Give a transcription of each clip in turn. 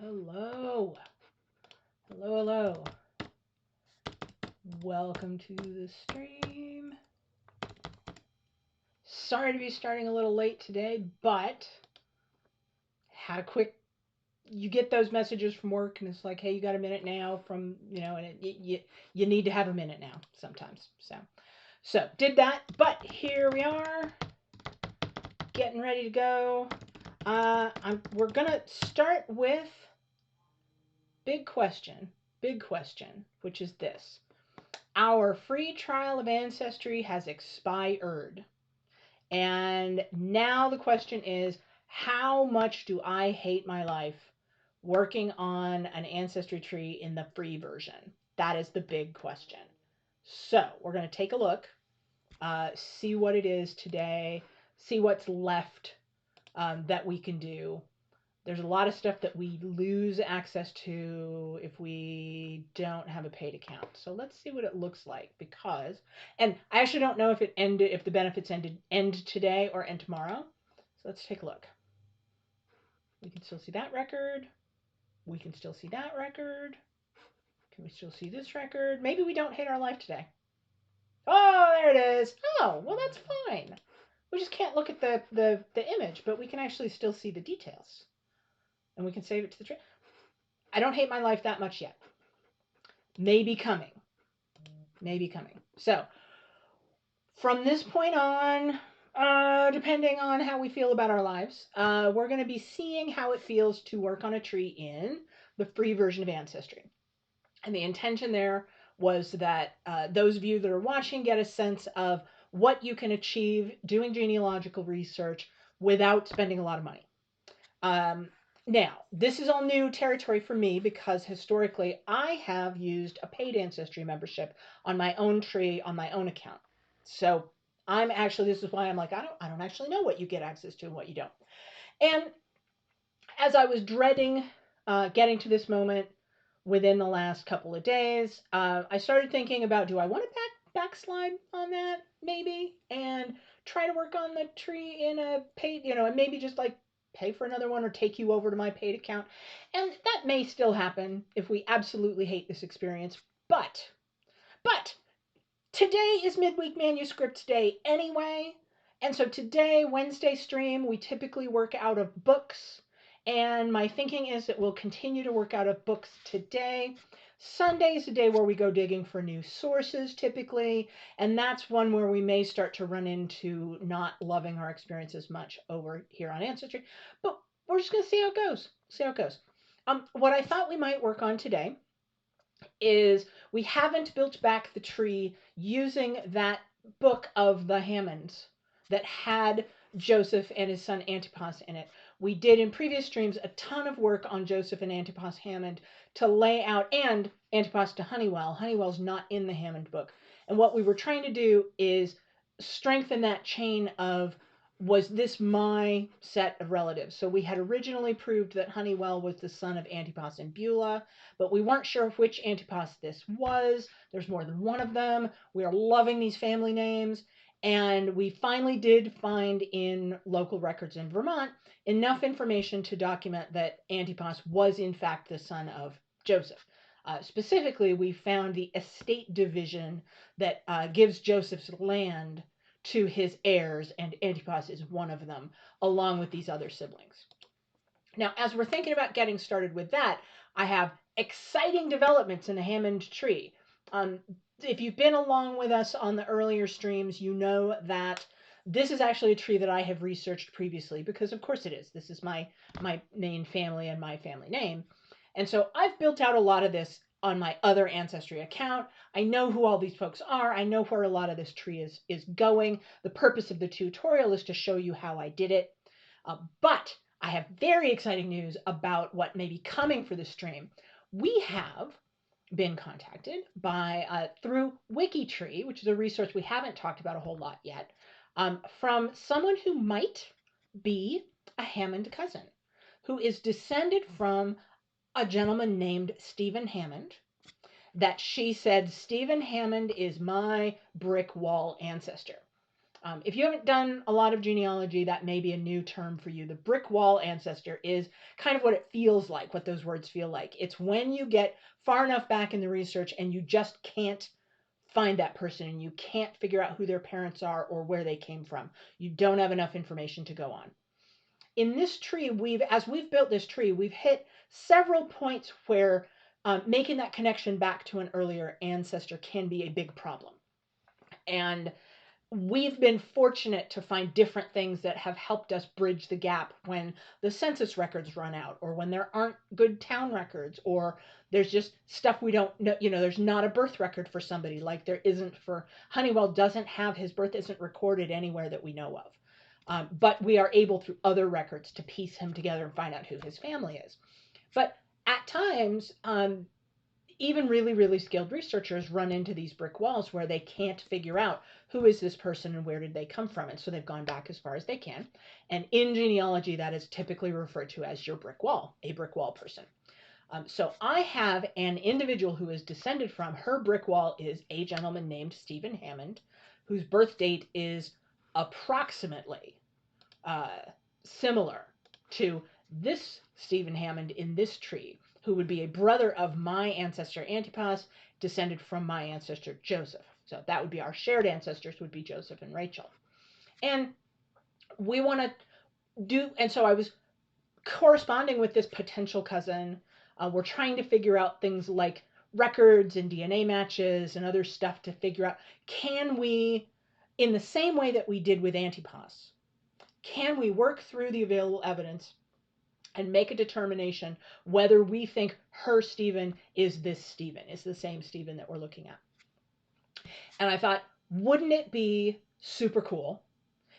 Hello. Hello, hello. Welcome to the stream. Sorry to be starting a little late today, but had a quick, you get those messages from work and it's like, hey, you got a minute now from, and you need to have a minute now sometimes. So did that, but here we are getting ready to go. We're going to start with big question, which is this. Our free trial of Ancestry has expired. And now the question is, how much do I hate my life working on an ancestry tree in the free version? That is the big question. So we're going to take a look, see what it is today, see what's left that we can do. There's a lot of stuff that we lose access to if we don't have a paid account. So let's see what it looks like and I actually don't know if if the benefits end today or end tomorrow. So let's take a look. We can still see that record. We can still see that record. Can we still see this record? Maybe we don't hate our life today. Oh, there it is. Oh, well, that's fine. We just can't look at the image, but we can actually still see the details. And we can save it to the tree. I don't hate my life that much yet. Maybe coming. So from this point on, depending on how we feel about our lives, we're going to be seeing how it feels to work on a tree in the free version of Ancestry. And the intention there was that those of you that are watching get a sense of what you can achieve doing genealogical research without spending a lot of money. Now, this is all new territory for me because historically I have used a paid Ancestry membership on my own tree on my own account. So this is why I'm like, I don't actually know what you get access to and what you don't. And as I was dreading getting to this moment within the last couple of days, I started thinking about, do I want to backslide on that maybe and try to work on the tree in a paid, and maybe just like pay for another one or take you over to my paid account. And that may still happen if we absolutely hate this experience. But today is Midweek Manuscripts Day anyway. And so today, Wednesday stream, we typically work out of books. And my thinking is that we'll continue to work out of books today. Sunday is a day where we go digging for new sources typically. And that's one where we may start to run into not loving our experience as much over here on Ancestry. But we're just going to see how it goes. What I thought we might work on today is we haven't built back the tree using that book of the Hammonds that had Joseph and his son Antipas in it. We did in previous streams a ton of work on Joseph and Antipas Hammond to lay out, and Antipas to Honeywell. Honeywell's not in the Hammond book. And what we were trying to do is strengthen that chain of, was this my set of relatives? So we had originally proved that Honeywell was the son of Antipas and Beulah, but we weren't sure which Antipas this was. There's more than one of them. We are loving these family names. And we finally did find in local records in Vermont enough information to document that Antipas was in fact the son of Joseph. Specifically, we found the estate division that gives Joseph's land to his heirs, and Antipas is one of them, along with these other siblings. Now, as we're thinking about getting started with that, I have exciting developments in the Hammond tree. If you've been along with us on the earlier streams, you know that this is actually a tree that I have researched previously, because of course it is. This is my main family and my family name. And so I've built out a lot of this on my other Ancestry account. I know who all these folks are. I know where a lot of this tree is going. The purpose of the tutorial is to show you how I did it. But I have very exciting news about what may be coming for the stream. We have been contacted by through WikiTree, which is a resource we haven't talked about a whole lot yet, from someone who might be a Hammond cousin, who is descended from a gentleman named Stephen Hammond, that she said, Stephen Hammond is my brick wall ancestor. If you haven't done a lot of genealogy, that may be a new term for you. The brick wall ancestor is kind of what it feels like, what those words feel like. It's when you get far enough back in the research and you just can't find that person and you can't figure out who their parents are or where they came from. You don't have enough information to go on. In this tree, as we've built this tree, we've hit several points where making that connection back to an earlier ancestor can be a big problem. And we've been fortunate to find different things that have helped us bridge the gap when the census records run out, or when there aren't good town records, or there's just stuff we don't know. There's not a birth record for somebody, like there isn't for Honeywell. Doesn't have his birth, isn't recorded anywhere that we know of. But we are able through other records to piece him together and find out who his family is. But at times, even really, really skilled researchers run into these brick walls where they can't figure out who is this person and where did they come from. And so they've gone back as far as they can. And in genealogy, that is typically referred to as your brick wall, a brick wall person. So I have an individual who is descended from, her brick wall is a gentleman named Stephen Hammond, whose birth date is approximately similar to this Stephen Hammond in this tree, who would be a brother of my ancestor Antipas, descended from my ancestor Joseph. So that would be our shared ancestors, would be Joseph and Rachel. And we want to and so I was corresponding with this potential cousin. We're trying to figure out things like records and DNA matches and other stuff to figure out, can we, in the same way that we did with Antipas, can we work through the available evidence and make a determination whether we think her Stephen is this Stephen, is the same Stephen that we're looking at. And I thought, wouldn't it be super cool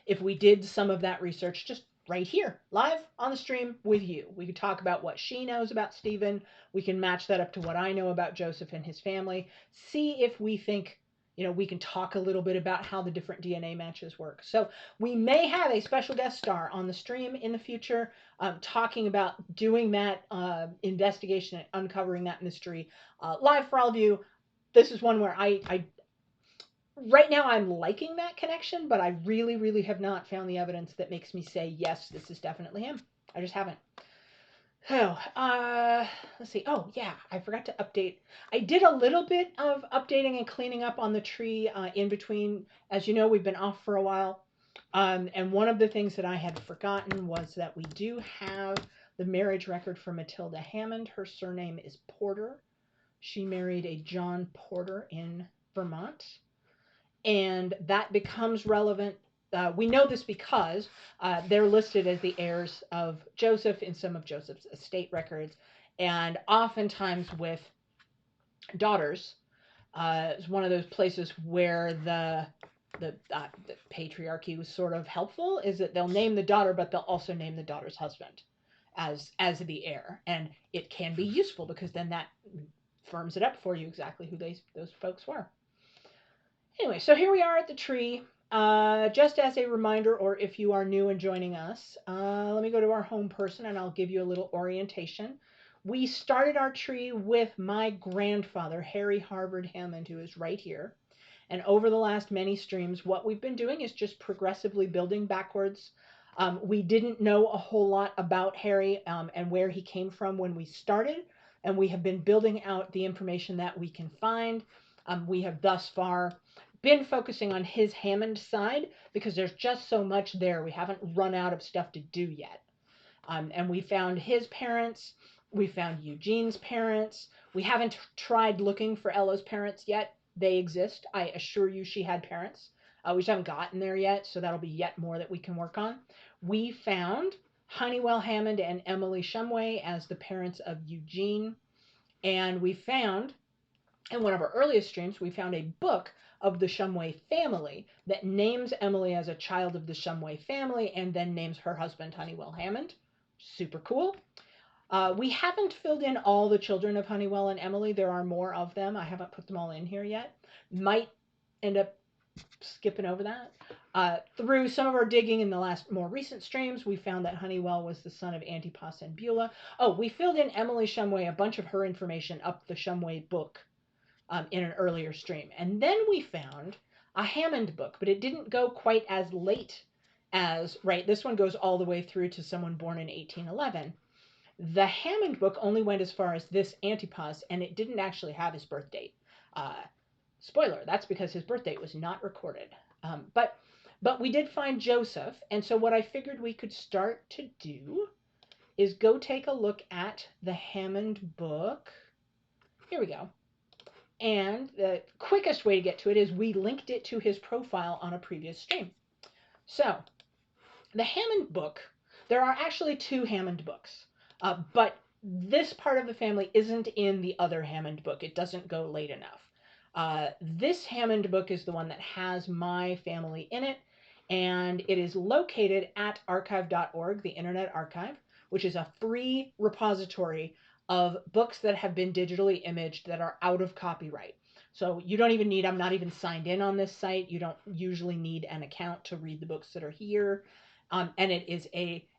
if we did some of that research just right here, live on the stream with you? We could talk about what she knows about Stephen. We can match that up to what I know about Joseph and his family. See if we think, we can talk a little bit about how the different DNA matches work. So we may have a special guest star on the stream in the future, talking about doing that investigation and uncovering that mystery live for all of you. This is one where I right now I'm liking that connection, but I really, really have not found the evidence that makes me say, yes, this is definitely him. I just haven't. Oh, let's see. Oh, yeah, I forgot to update. I did a little bit of updating and cleaning up on the tree in between. As you know, we've been off for a while. And one of the things that I had forgotten was that we do have the marriage record for Matilda Hammond. Her surname is Porter. She married a John Porter in Vermont. And that becomes relevant. We know this because they're listed as the heirs of Joseph in some of Joseph's estate records, and oftentimes with daughters. It's one of those places where the patriarchy was sort of helpful, is that they'll name the daughter, but they'll also name the daughter's husband as the heir, and it can be useful because then that firms it up for you exactly who those folks were. Anyway, so here we are at the tree. Just as a reminder, or if you are new and joining us, let me go to our home person and I'll give you a little orientation. We started our tree with my grandfather, Harry Harvard Hammond, who is right here. And over the last many streams, what we've been doing is just progressively building backwards. We didn't know a whole lot about Harry and where he came from when we started, and we have been building out the information that we can find. We have thus far been focusing on his Hammond side because there's just so much there. We haven't run out of stuff to do yet. And we found his parents. We found Eugene's parents. We haven't tried looking for Ella's parents yet. They exist. I assure you she had parents. We just haven't gotten there yet, so that'll be yet more that we can work on. We found Honeywell Hammond and Emily Shumway as the parents of Eugene. And we found, in one of our earliest streams, we found a book of the Shumway family that names Emily as a child of the Shumway family and then names her husband Honeywell Hammond. Super cool. We haven't filled in all the children of Honeywell and Emily. There are more of them. I haven't put them all in here yet. Might end up skipping over that. Through some of our digging in the more recent streams, we found that Honeywell was the son of Antipas and Beulah. Oh, we filled in Emily Shumway, a bunch of her information up the Shumway book in an earlier stream. And then we found a Hammond book, but it didn't go quite as late as, right, this one goes all the way through to someone born in 1811. The Hammond book only went as far as this Antipas, and it didn't actually have his birth date. Spoiler, that's because his birth date was not recorded. But we did find Joseph, and so what I figured we could start to do is go take a look at the Hammond book. Here we go. And the quickest way to get to it is we linked it to his profile on a previous stream. So the Hammond book, there are actually two Hammond books, but this part of the family isn't in the other Hammond book. It doesn't go late enough. This Hammond book is the one that has my family in it, and it is located at archive.org, the Internet Archive, which is a free repository of books that have been digitally imaged that are out of copyright. So you don't even need, I'm not even signed in on this site. You don't usually need an account to read the books that are here. And it is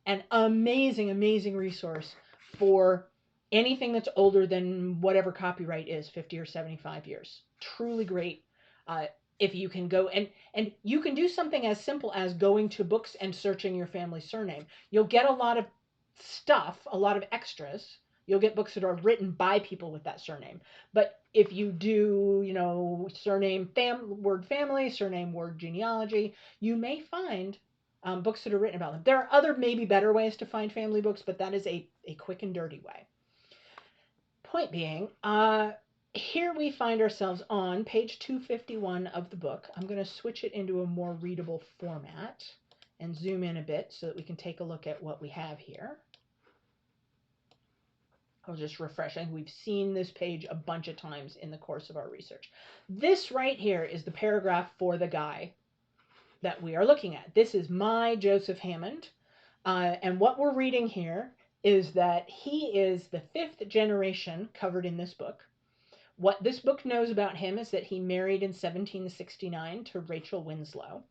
an amazing, amazing resource for anything that's older than whatever copyright is, 50 or 75 years. Truly great. If you can go and you can do something as simple as going to books and searching your family's surname. You'll get a lot of stuff, a lot of extras. You'll get books that are written by people with that surname. But if you do, surname, word family, surname, word genealogy, you may find books that are written about them. There are other maybe better ways to find family books, but that is a quick and dirty way. Point being, here we find ourselves on page 251 of the book. I'm going to switch it into a more readable format and zoom in a bit so that we can take a look at what we have here. I'll just refresh. I think we've seen this page a bunch of times in the course of our research. This right here is the paragraph for the guy that we are looking at. This is my Joseph Hammond. And what we're reading here is that he is the 5th generation covered in this book. What this book knows about him is that he married in 1769 to Rachel Winslow.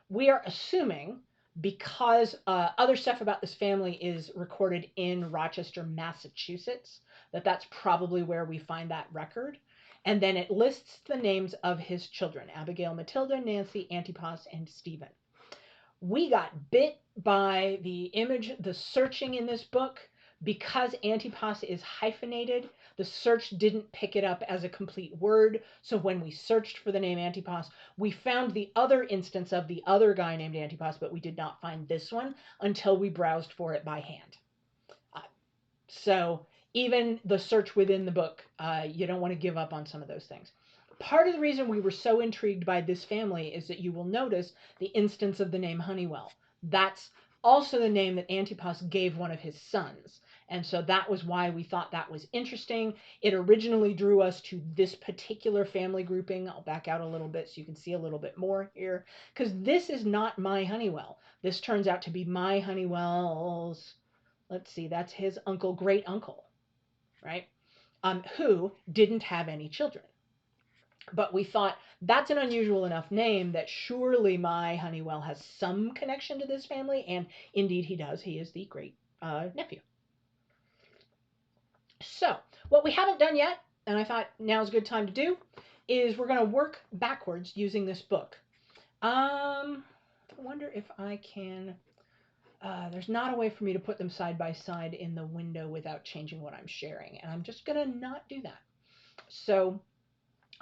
We are assuming, because other stuff about this family is recorded in Rochester, Massachusetts, that's probably where we find that record. And then it lists the names of his children: Abigail, Matilda, Nancy, Antipas, and Stephen. We got bit by the searching in this book. Because Antipas is hyphenated, the search didn't pick it up as a complete word. So when we searched for the name Antipas, we found the other instance of the other guy named Antipas, but we did not find this one until we browsed for it by hand. So even the search within the book, you don't want to give up on some of those things. Part of the reason we were so intrigued by this family is that you will notice the instance of the name Honeywell. That's also the name that Antipas gave one of his sons. And so that was why we thought that was interesting. It originally drew us to this particular family grouping. I'll back out a little bit so you can see a little bit more here, because this is not my Honeywell. This turns out to be my Honeywell's, let's see, that's his uncle, great uncle, right? Who didn't have any children. But we thought that's an unusual enough name that surely my Honeywell has some connection to this family. And indeed he does. He is the great nephew. So what we haven't done yet, and I thought now's a good time to do, is we're going to work backwards using this book. I wonder if I can, there's not a way for me to put them side by side in the window without changing what I'm sharing. And I'm just going to not do that. So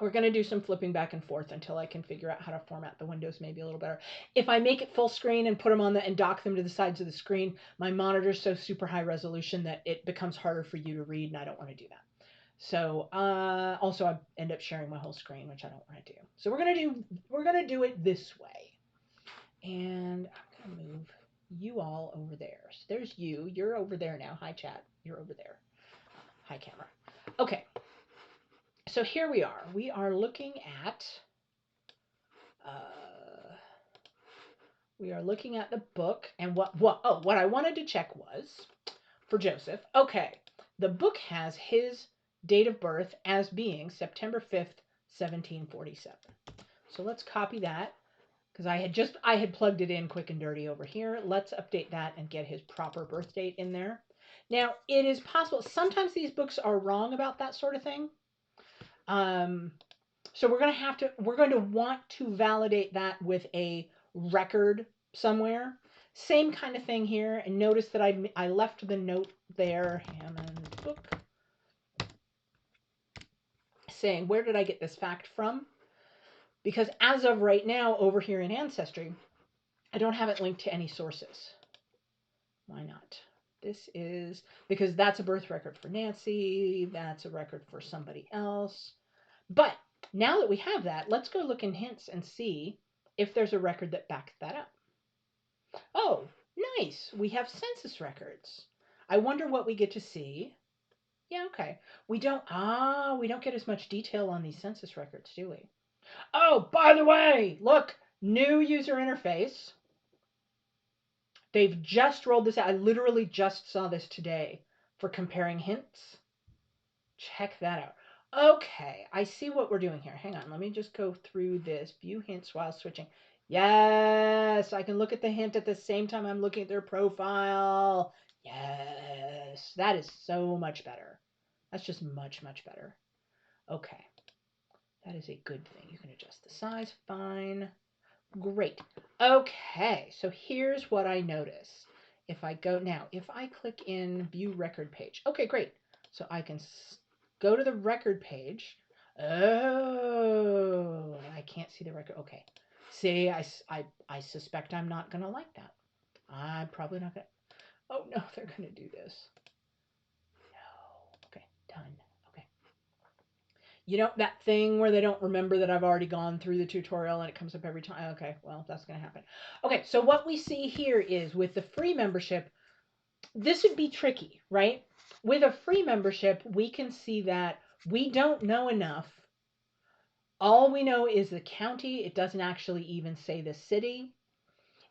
we're going to do some flipping back and forth until I can figure out how to format the windows maybe a little better. If I make it full screen and put them on and dock them to the sides of the screen, my monitor's so super high resolution that it becomes harder for you to read, and I don't want to do that. So also I end up sharing my whole screen, which I don't want to do. So we're going to do it this way. And I'm going to move you all over there. So there's you. You're over there now. Hi, chat. You're over there. Hi, camera. Okay. So here we are. We are looking at the book, and what I wanted to check was for Joseph. Okay, the book has his date of birth as being September 5th, 1747. So let's copy that, because I had plugged it in quick and dirty over here. Let's update that and get his proper birth date in there. Now, it is possible sometimes these books are wrong about that sort of thing. So we're going to want to validate that with a record somewhere. Same kind of thing here. And notice that I left the note there, Hammond book, saying, where did I get this fact from? Because as of right now, over here in Ancestry, I don't have it linked to any sources. Why not? This is because that's a birth record for Nancy. That's a record for somebody else. But now that we have that, let's go look in hints and see if there's a record that backs that up. Oh, nice. We have census records. I wonder what we get to see. Yeah, okay. We don't get as much detail on these census records, do we? Oh, by the way, look, new user interface. They've just rolled this out. I literally just saw this today for comparing hints. Check that out. Okay, I see what we're doing here. Hang on, let me just go through this. View hints while switching. Yes, I can look at the hint at the same time I'm looking at their profile. Yes, that is so much better. That's just much, much better. Okay, that is a good thing. You can adjust the size, fine. Great. Okay, so here's what I notice. If I go now, if I click in view record page. Okay, great. So I can go to the record page. Oh, I can't see the record. Okay. See, I suspect I'm not going to like that. I'm probably not going to. Oh, no, they're going to do this. No. Okay, done. Okay. You know, that thing where they don't remember that I've already gone through the tutorial and it comes up every time. Okay, well, that's going to happen. Okay, so what we see here is with the free membership, this would be tricky, right? With a free membership, we can see that we don't know enough. All we know is the county. It doesn't actually even say the city.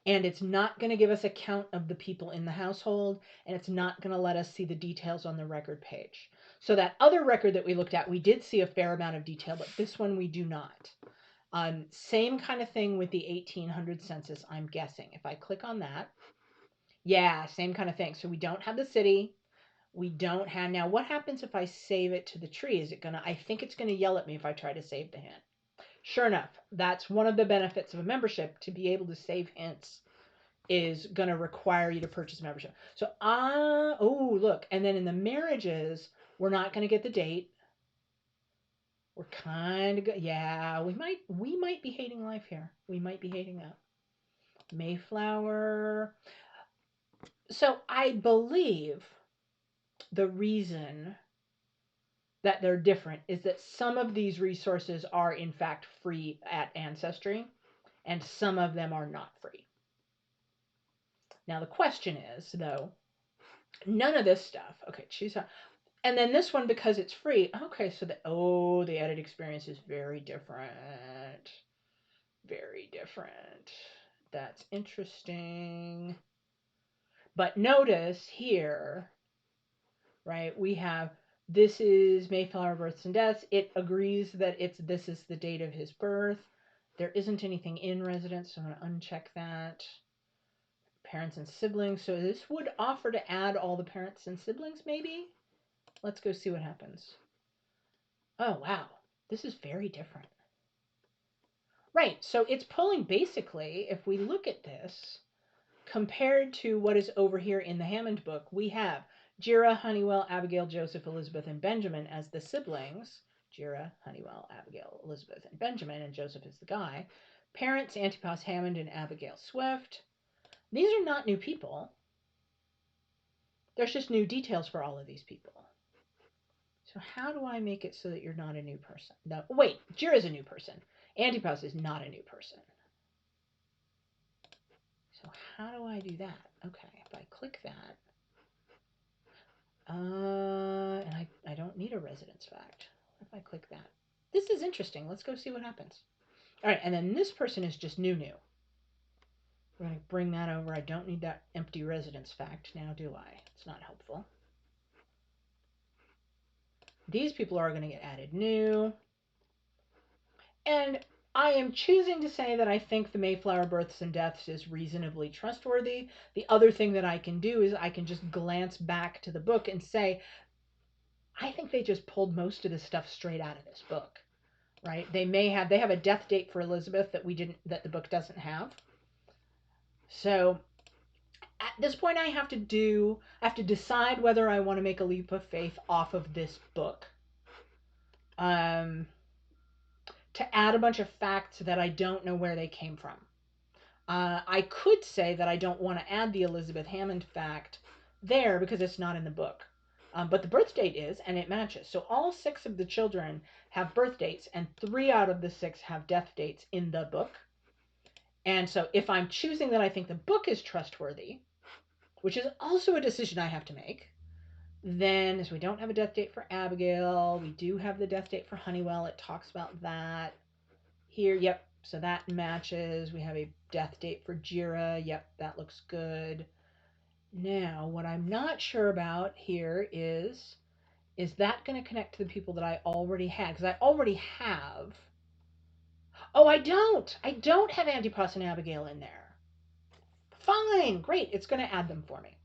And it's not going to give us a count of the people in the household. And it's not going to let us see the details on the record page. So that other record that we looked at, we did see a fair amount of detail, but this one we do not. Same kind of thing with the 1800 census, I'm guessing. If I click on that, yeah, same kind of thing. So we don't have the city. We don't have, now what happens if I save it to the tree? Is it going to, I think it's going to yell at me if I try to save the hint. Sure enough, that's one of the benefits of a membership. To be able to save hints is going to require you to purchase a membership. So, oh, look. And then in the marriages, we're not going to get the date. We're kind of, yeah, we might be hating life here. We might be hating that. Mayflower. So I believe the reason that they're different is that some of these resources are in fact free at Ancestry and some of them are not free. Now the question is, though, none of this stuff, okay, choose how, and then this one, because it's free, okay, so the edit experience is very different. Very different. That's interesting. But notice here, right, we have, this is Mayflower births and deaths. It agrees that this is the date of his birth. There isn't anything in residence, so I'm going to uncheck that. Parents and siblings. So this would offer to add all the parents and siblings, maybe? Let's go see what happens. Oh, wow. This is very different. Right, so it's pulling basically, if we look at this, compared to what is over here in the Hammond book, we have Jira, Honeywell, Abigail, Joseph, Elizabeth, and Benjamin as the siblings. Jira, Honeywell, Abigail, Elizabeth, and Benjamin, and Joseph is the guy. Parents, Antipas Hammond and Abigail Swift. These are not new people. There's just new details for all of these people. So how do I make it so that you're not a new person? No, wait, Jira's a new person. Antipas is not a new person. So how do I do that? Okay, if I click that, and I don't need a residence fact. What if I click that? This is interesting. Let's go see what happens. All right, and then this person is just new. We're going to bring that over. I don't need that empty residence fact now, do I? It's not helpful. These people are going to get added new. And I am choosing to say that I think the Mayflower births and deaths is reasonably trustworthy. The other thing that I can do is I can just glance back to the book and say, I think they just pulled most of this stuff straight out of this book. right? They have a death date for Elizabeth that the book doesn't have. So at this point I have to decide whether I want to make a leap of faith off of this book. To add a bunch of facts that I don't know where they came from. I could say that I don't want to add the Elizabeth Hammond fact there because it's not in the book. But the birth date is, and it matches. So all 6 of the children have birth dates, and 3 out of the 6 have death dates in the book. And so if I'm choosing that I think the book is trustworthy, which is also a decision I have to make, then as we don't have a death date for Abigail, we do have the death date for Honeywell. It talks about that here. Yep. So that matches. We have a death date for Jira. Yep, that looks good. Now, what I'm not sure about here is that going to connect to the people that I already had? Because I already have. Oh, I don't. I don't have Antipas and Abigail in there. Fine. Great. It's going to add them for me.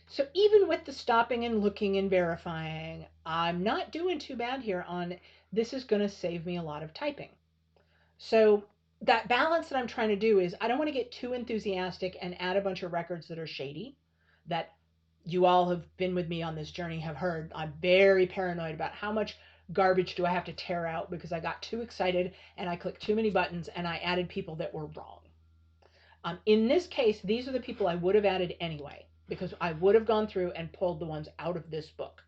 So even with the stopping and looking and verifying, I'm not doing too bad here on this is going to save me a lot of typing. So that balance that I'm trying to do is I don't want to get too enthusiastic and add a bunch of records that are shady, that you all have been with me on this journey have heard. I'm very paranoid about how much garbage do I have to tear out because I got too excited and I clicked too many buttons and I added people that were wrong. In this case, these are the people I would have added anyway because I would have gone through and pulled the ones out of this book.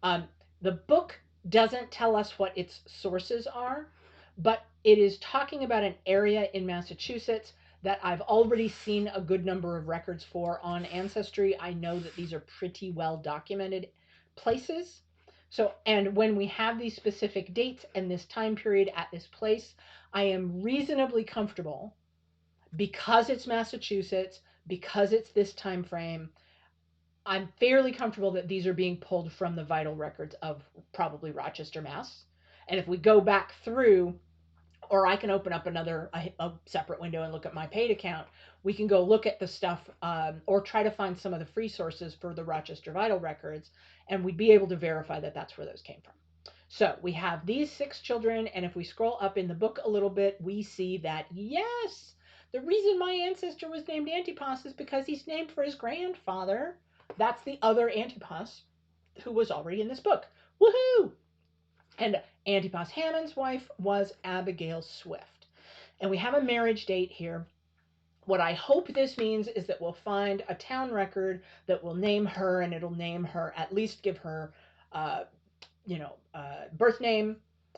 The book doesn't tell us what its sources are, but it is talking about an area in Massachusetts that I've already seen a good number of records for on Ancestry. I know that these are pretty well documented places. So, and when we have these specific dates and this time period at this place, I am reasonably comfortable because it's Massachusetts, because it's this time frame. I'm fairly comfortable that these are being pulled from the vital records of probably Rochester, Mass. And if we go back through, or I can open up a separate window and look at my paid account, we can go look at the stuff or try to find some of the free sources for the Rochester vital records, and we'd be able to verify that that's where those came from. So we have these 6 children, and if we scroll up in the book a little bit, we see that, yes, the reason my ancestor was named Antipas is because he's named for his grandfather. That's the other Antipas who was already in this book. Woohoo! And Antipas Hammond's wife was Abigail Swift. And we have a marriage date here. What I hope this means is that we'll find a town record that will name her, and it'll name her, at least give her birth name,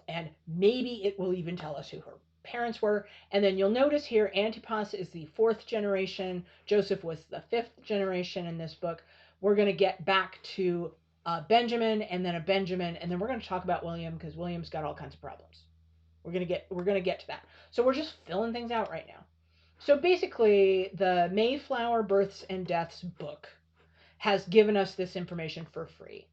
and maybe it will even tell us who her parents were. And then you'll notice here Antipas is the 4th generation. Joseph was the 5th generation in this book. We're going to get back to Benjamin, and then a Benjamin, and then we're going to talk about William because William's got all kinds of problems. We're going to get to that. So we're just filling things out right now. So basically, the Mayflower Births and Deaths book has given us this information for free,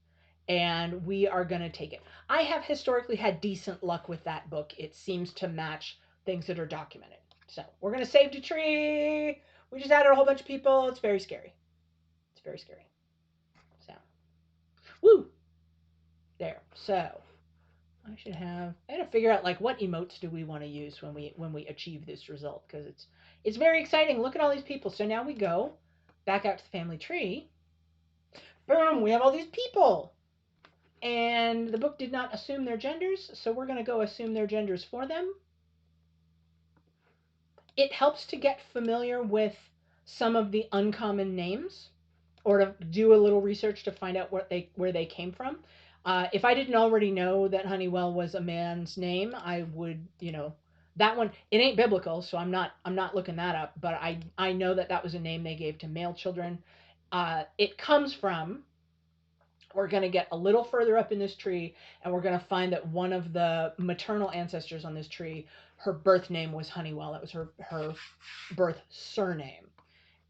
and we are going to take it. I have historically had decent luck with that book. It seems to match things that are documented. So we're going to save the tree. We just added a whole bunch of people. It's very scary. It's very scary. So, woo! There. So I gotta figure out like what emotes do we want to use when we achieve this result, because it's very exciting. Look at all these people. So now we go back out to the family tree. Boom! We have all these people. And the book did not assume their genders, so we're going to go assume their genders for them. It helps to get familiar with some of the uncommon names, or to do a little research to find out where they came from. If I didn't already know that Honeywell was a man's name, I would, that one, it ain't biblical, so I'm not looking that up, but I know that was a name they gave to male children. It comes from, we're going to get a little further up in this tree, and we're going to find that one of the maternal ancestors on this tree, her birth name was Honeywell. That was her birth surname.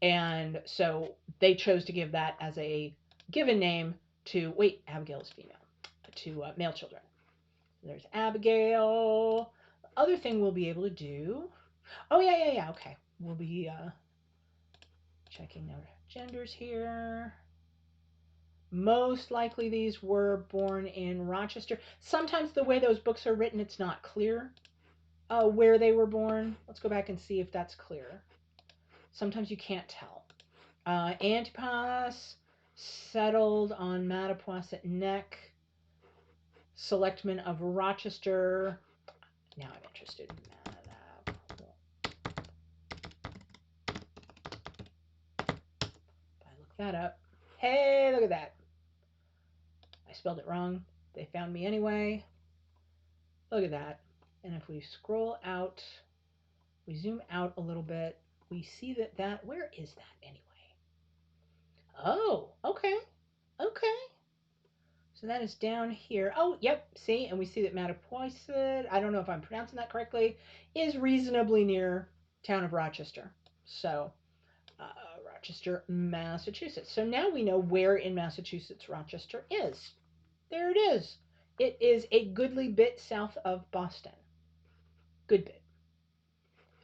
And so they chose to give that as a given name to, Abigail is female, to male children. There's Abigail. The other thing we'll be able to do, okay. We'll be checking their genders here. Most likely these were born in Rochester. Sometimes the way those books are written, it's not clear where they were born. Let's go back and see if that's clear. Sometimes you can't tell. Antipas settled on Mattapoisett Neck, selectmen of Rochester. Now I'm interested in I look that up. Hey, look at that. I spelled it wrong. They found me anyway. Look at that. And if we scroll out, we zoom out a little bit, we see that, where is that anyway? Oh, okay. Okay. So that is down here. Oh, yep. See, and we see that Mattapoisett, I don't know if I'm pronouncing that correctly, is reasonably near town of Rochester. So, Rochester, Massachusetts. So now we know where in Massachusetts Rochester is. There it is. It is a goodly bit south of Boston. Good bit.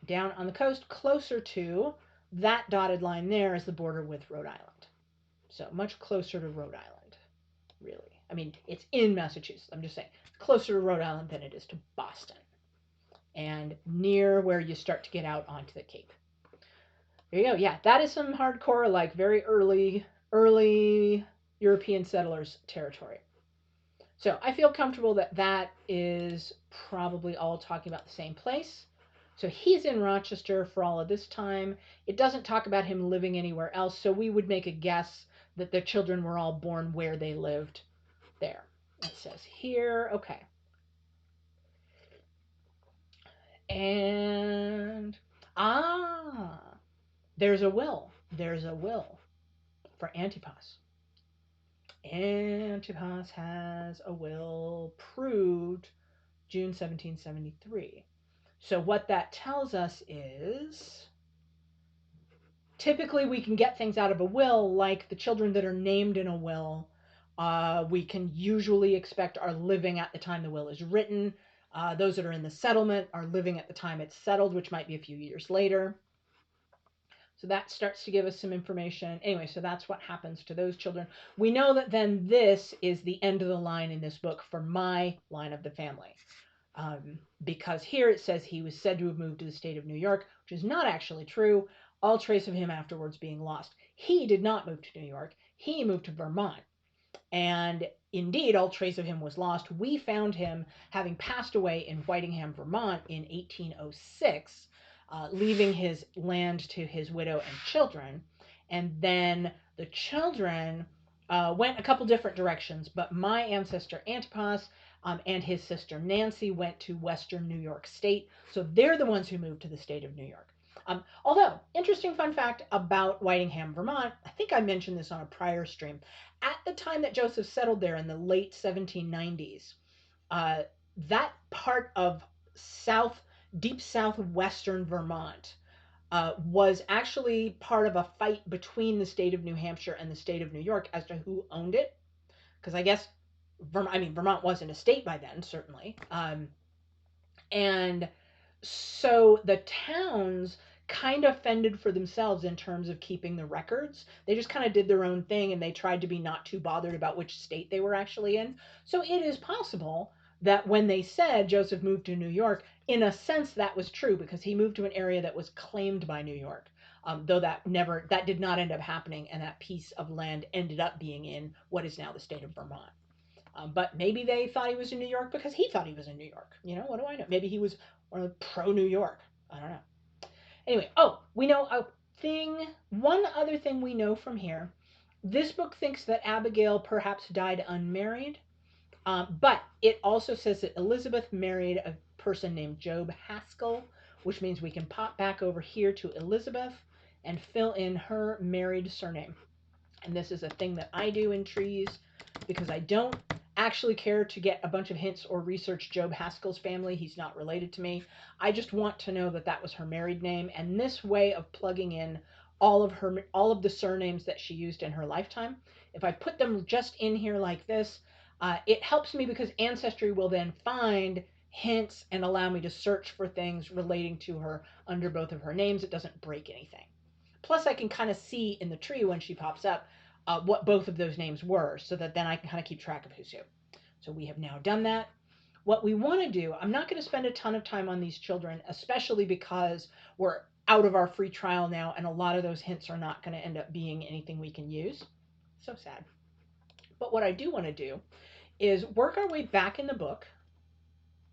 Down on the coast, closer to that dotted line there is the border with Rhode Island. So much closer to Rhode Island, really. I mean, it's in Massachusetts. I'm just saying, it's closer to Rhode Island than it is to Boston. And near where you start to get out onto the Cape. There you go. Yeah, that is some hardcore, like very early European settlers territory. So I feel comfortable that that is probably all talking about the same place. So he's in Rochester for all of this time. It doesn't talk about him living anywhere else, so we would make a guess that the children were all born where they lived there. It says here, okay. And, there's a will. There's a will for Antipas. Antipas has a will proved June 1773. So what that tells us is typically we can get things out of a will, like the children that are named in a will, we can usually expect are living at the time the will is written. Those that are in the settlement are living at the time it's settled, which might be a few years later. So that starts to give us some information. Anyway, so that's what happens to those children. We know that then this is the end of the line in this book for my line of the family. Because here it says he was said to have moved to the state of New York, which is not actually true. All trace of him afterwards being lost. He did not move to New York. He moved to Vermont. And indeed, all trace of him was lost. We found him having passed away in Whitingham, Vermont in 1806, leaving his land to his widow and children. And then the children went a couple different directions, but my ancestor Antipas and his sister Nancy went to Western New York State. So they're the ones who moved to the state of New York. Although, interesting fun fact about Whitingham, Vermont, I think I mentioned this on a prior stream. At the time that Joseph settled there in the late 1790s, that part of deep southwestern Vermont was actually part of a fight between the state of New Hampshire and the state of New York as to who owned it. Because I guess Vermont wasn't a state by then, certainly. And so the towns kind of fended for themselves in terms of keeping the records. They just kind of did their own thing, and they tried to be not too bothered about which state they were actually in. So it is possible that when they said Joseph moved to New York, in a sense that was true, because he moved to an area that was claimed by New York. Though that did not end up happening, and that piece of land ended up being in what is now the state of Vermont. But maybe they thought he was in New York because he thought he was in New York. You know, what do I know? Maybe he was pro New York. I don't know. Anyway, we know one other thing we know from here. This book thinks that Abigail perhaps died unmarried, but it also says that Elizabeth married a person named Job Haskell, which means we can pop back over here to Elizabeth and fill in her married surname. And this is a thing that I do in trees because I don't actually care to get a bunch of hints or research Job Haskell's family. He's not related to me. I just want to know that that was her married name. And this way of plugging in all of the surnames that she used in her lifetime, if I put them just in here like this, it helps me because Ancestry will then find hints and allow me to search for things relating to her under both of her names. It doesn't break anything. Plus, I can kind of see in the tree when she pops up what both of those names were, so that then I can kind of keep track of who's who. So we have now done that. What we want to do, I'm not going to spend a ton of time on these children, especially because we're out of our free trial now, and a lot of those hints are not going to end up being anything we can use. So sad. But what I do want to do is work our way back in the book,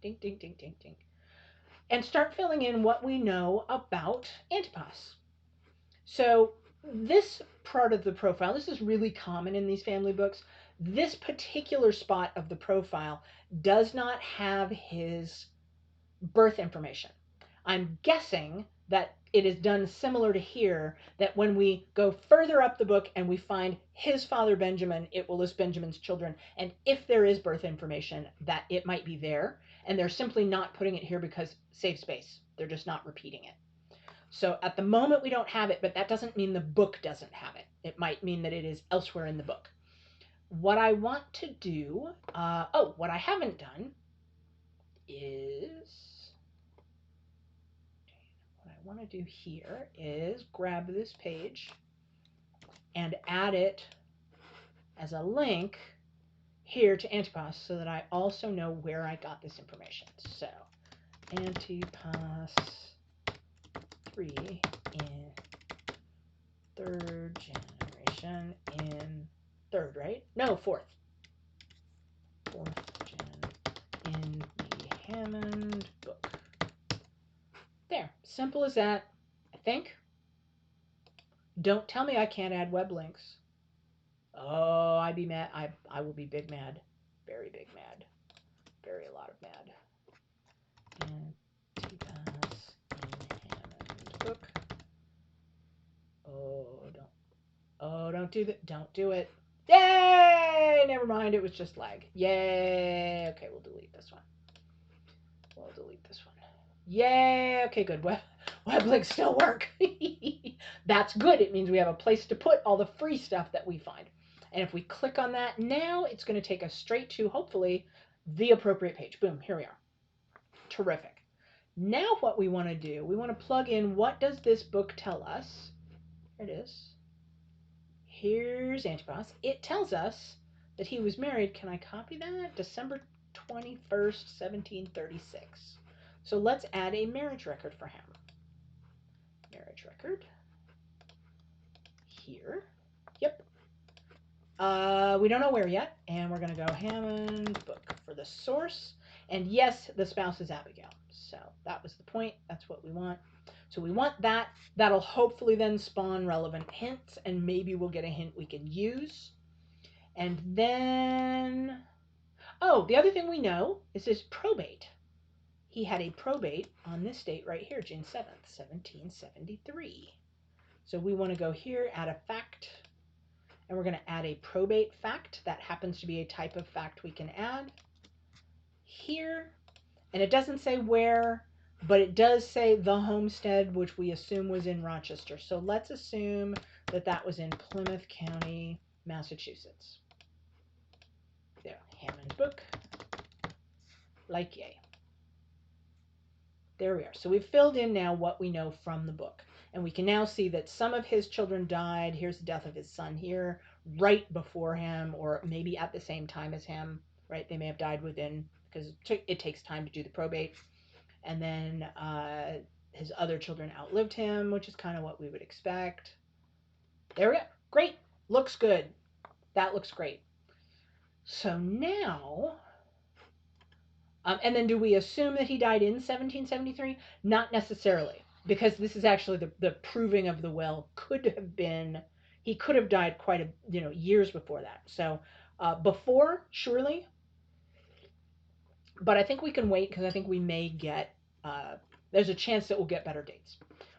ding, ding, ding, ding, ding, and start filling in what we know about Antipas. So this part of the profile, this is really common in these family books. This particular spot of the profile does not have his birth information. I'm guessing that it is done similar to here, that when we go further up the book and we find his father Benjamin, it will list Benjamin's children. And if there is birth information, that it might be there. And they're simply not putting it here because save space. They're just not repeating it. So at the moment we don't have it, but that doesn't mean the book doesn't have it. It might mean that it is elsewhere in the book. What I want to do, what I haven't done is, what I want to do here is grab this page and add it as a link here to Antipas so that I also know where I got this information. So Antipas 3 in third generation in third, right? No, fourth. Fourth gen in the Hammond book. There, simple as that, I think. Don't tell me I can't add web links. Oh, I'd be mad. I will be big mad. Very big mad. Very a lot of mad. Antipas in Hammond book. Don't do that. Don't do it. Yay! Never mind. It was just lag. Yay! Okay, we'll delete this one. Yay! Okay, good. Web links still work. That's good. It means we have a place to put all the free stuff that we find. And if we click on that now, it's going to take us straight to, hopefully, the appropriate page. Boom, here we are. Terrific. Now what we want to do, we want to plug in, what does this book tell us? Here it is. Here's Antipas. It tells us that he was married. Can I copy that? December 21st, 1736. So let's add a marriage record for him. Marriage record. Here. Yep. We don't know where yet, and we're going to go Hammond book for the source. And yes, the spouse is Abigail. So that was the point. That's what we want. So we want that. That'll hopefully then spawn relevant hints, and maybe we'll get a hint we can use. And then, oh, the other thing we know is his probate. He had a probate on this date right here, June 7th, 1773. So we want to go here, add a fact, and we're going to add a probate fact. That happens to be a type of fact we can add here. And it doesn't say where, but it does say the homestead, which we assume was in Rochester. So let's assume that that was in Plymouth County, Massachusetts. There, Hammond book, like yay. There we are. So we've filled in now what we know from the book. And we can now see that some of his children died. Here's the death of his son here, right before him, or maybe at the same time as him, right? They may have died within, because it takes time to do the probate. And then his other children outlived him, which is kind of what we would expect. There we go. Great. Looks good. That looks great. So now, and then do we assume that he died in 1773? Not necessarily, because this is actually the proving of the will. Could have been, he could have died quite a, years before that. So before, surely. But I think we can wait, because I think we may get, there's a chance that we'll get better dates.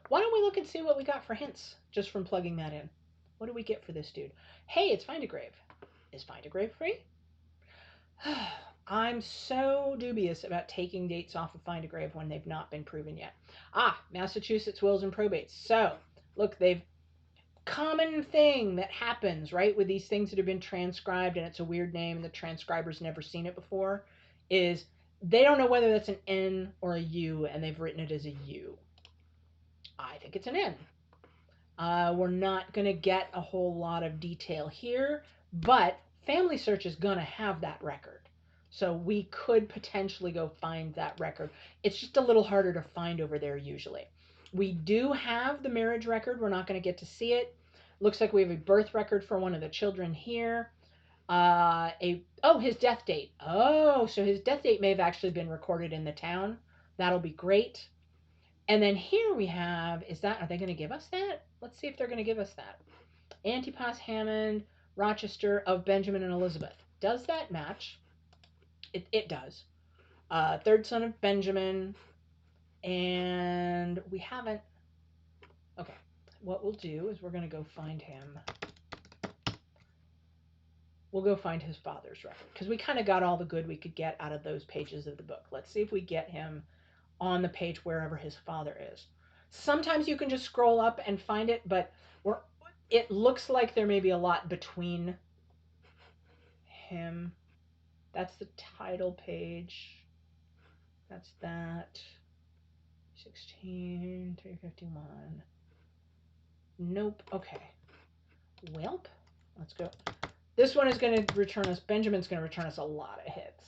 Why don't we look and see what we got for hints just from plugging that in? What do we get for this dude? Hey, it's Find a Grave. Is Find a Grave free? I'm so dubious about taking dates off of Find a Grave when they've not been proven yet. Massachusetts wills and probates. So, look, common thing that happens, right, with these things that have been transcribed and it's a weird name and the transcriber's never seen it before, is they don't know whether that's an N or a U, and they've written it as a U. I think it's an N. We're not going to get a whole lot of detail here, but Family Search is going to have that record. So we could potentially go find that record. It's just a little harder to find over there usually. We do have the marriage record. We're not going to get to see it. Looks like we have a birth record for one of the children here. His death date. Oh, so his death date may have actually been recorded in the town. That'll be great. And then here we have, are they going to give us that? Let's see if they're going to give us that. Antipas Hammond, Rochester of Benjamin and Elizabeth. Does that match? It does. Third son of Benjamin. And we haven't. Okay. What we'll do is we're going to go find him. We'll go find his father's record because we kind of got all the good we could get out of those pages of the book. Let's see if we get him on the page wherever his father is. Sometimes you can just scroll up and find it, but it looks like there may be a lot between him. That's the title page. That's that. 16, 351. Nope. Okay. Welp. Let's go. This one is going to return us, Benjamin's going to return us a lot of hits.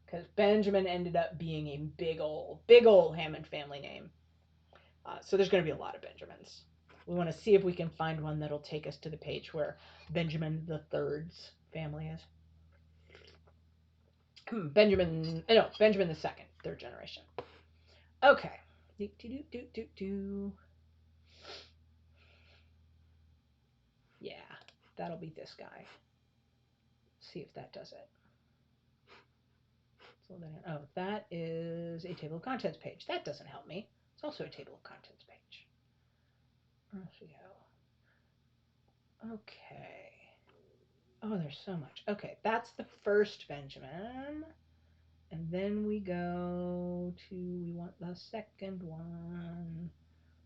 Because Benjamin ended up being a big old Hammond family name. So there's going to be a lot of Benjamins. We want to see if we can find one that'll take us to the page where Benjamin the Third's family is. Benjamin the Second, third generation. Okay. Yeah, that'll be this guy. See if that does it. Oh, that is a table of contents page. That doesn't help me. It's also a table of contents page. Where else we go? Okay. Oh, there's so much. Okay, that's the first Benjamin. And then we go to, we want the second one.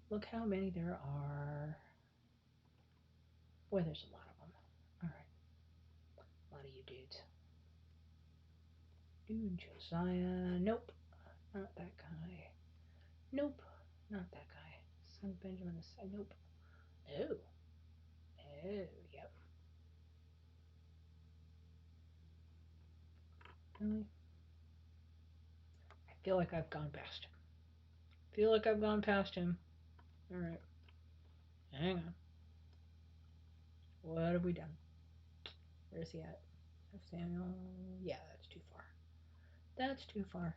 Look how many there are. Boy, there's a lot of them. All right. A lot of you dudes. Dude, Josiah. Nope. Not that guy. Nope. Not that guy. Son of Benjamin the Second. Nope. Oh. Oh, yep. Really? I feel like I've gone past him. All right. Hang on. What have we done? Where's he at? Samuel. Yeah, that's too far. That's too far.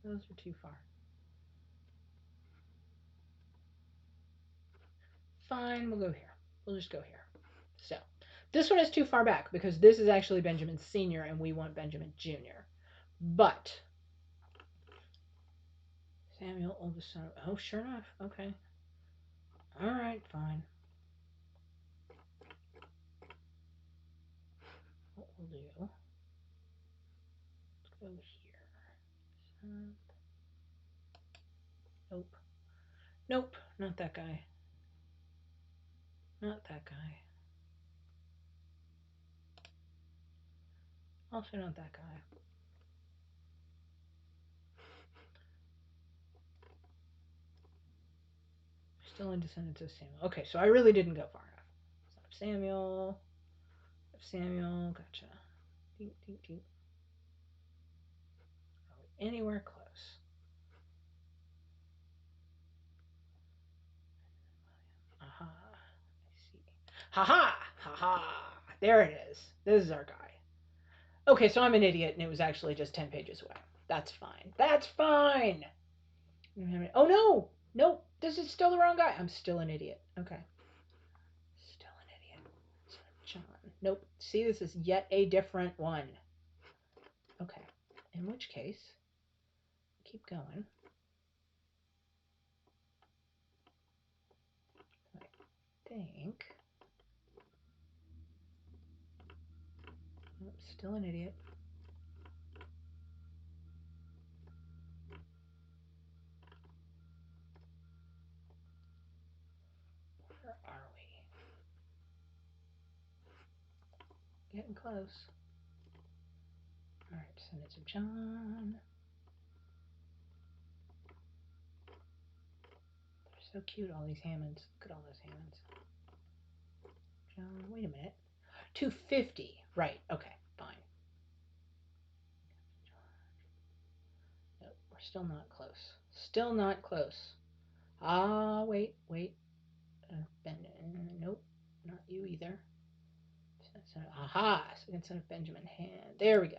Those are too far. Fine, we'll go here. We'll just go here. So, this one is too far back because this is actually Benjamin Sr. and we want Benjamin Jr. But, Samuel, oldest son. Oh, sure enough. Okay. All right, fine. What we'll do, let's go here. Nope. Nope, not that guy. Not that guy. Also not that guy. Still in descendants of Samuel. Okay, so I really didn't go far enough. Samuel. Samuel, gotcha. Ding, ding, ding. Are we anywhere close? Aha. I see. Haha! Haha! There it is. This is our guy. Okay, so I'm an idiot and it was actually just 10 pages away. That's fine. That's fine! Oh no! Nope, this is still the wrong guy. I'm still an idiot. Okay. Still an idiot. John. Nope. See, this is yet a different one. Okay. In which case, keep going. I think. Nope, still an idiot. Where are we? Getting close. Alright, descendants of John. They're so cute, all these Hammonds. Look at all those Hammonds. Wait a minute. 250. Right. Okay. Fine. Nope. We're still not close. Still not close. Ah, wait. Nope. Not you either. Aha. Second son of Benjamin Hand. There we go.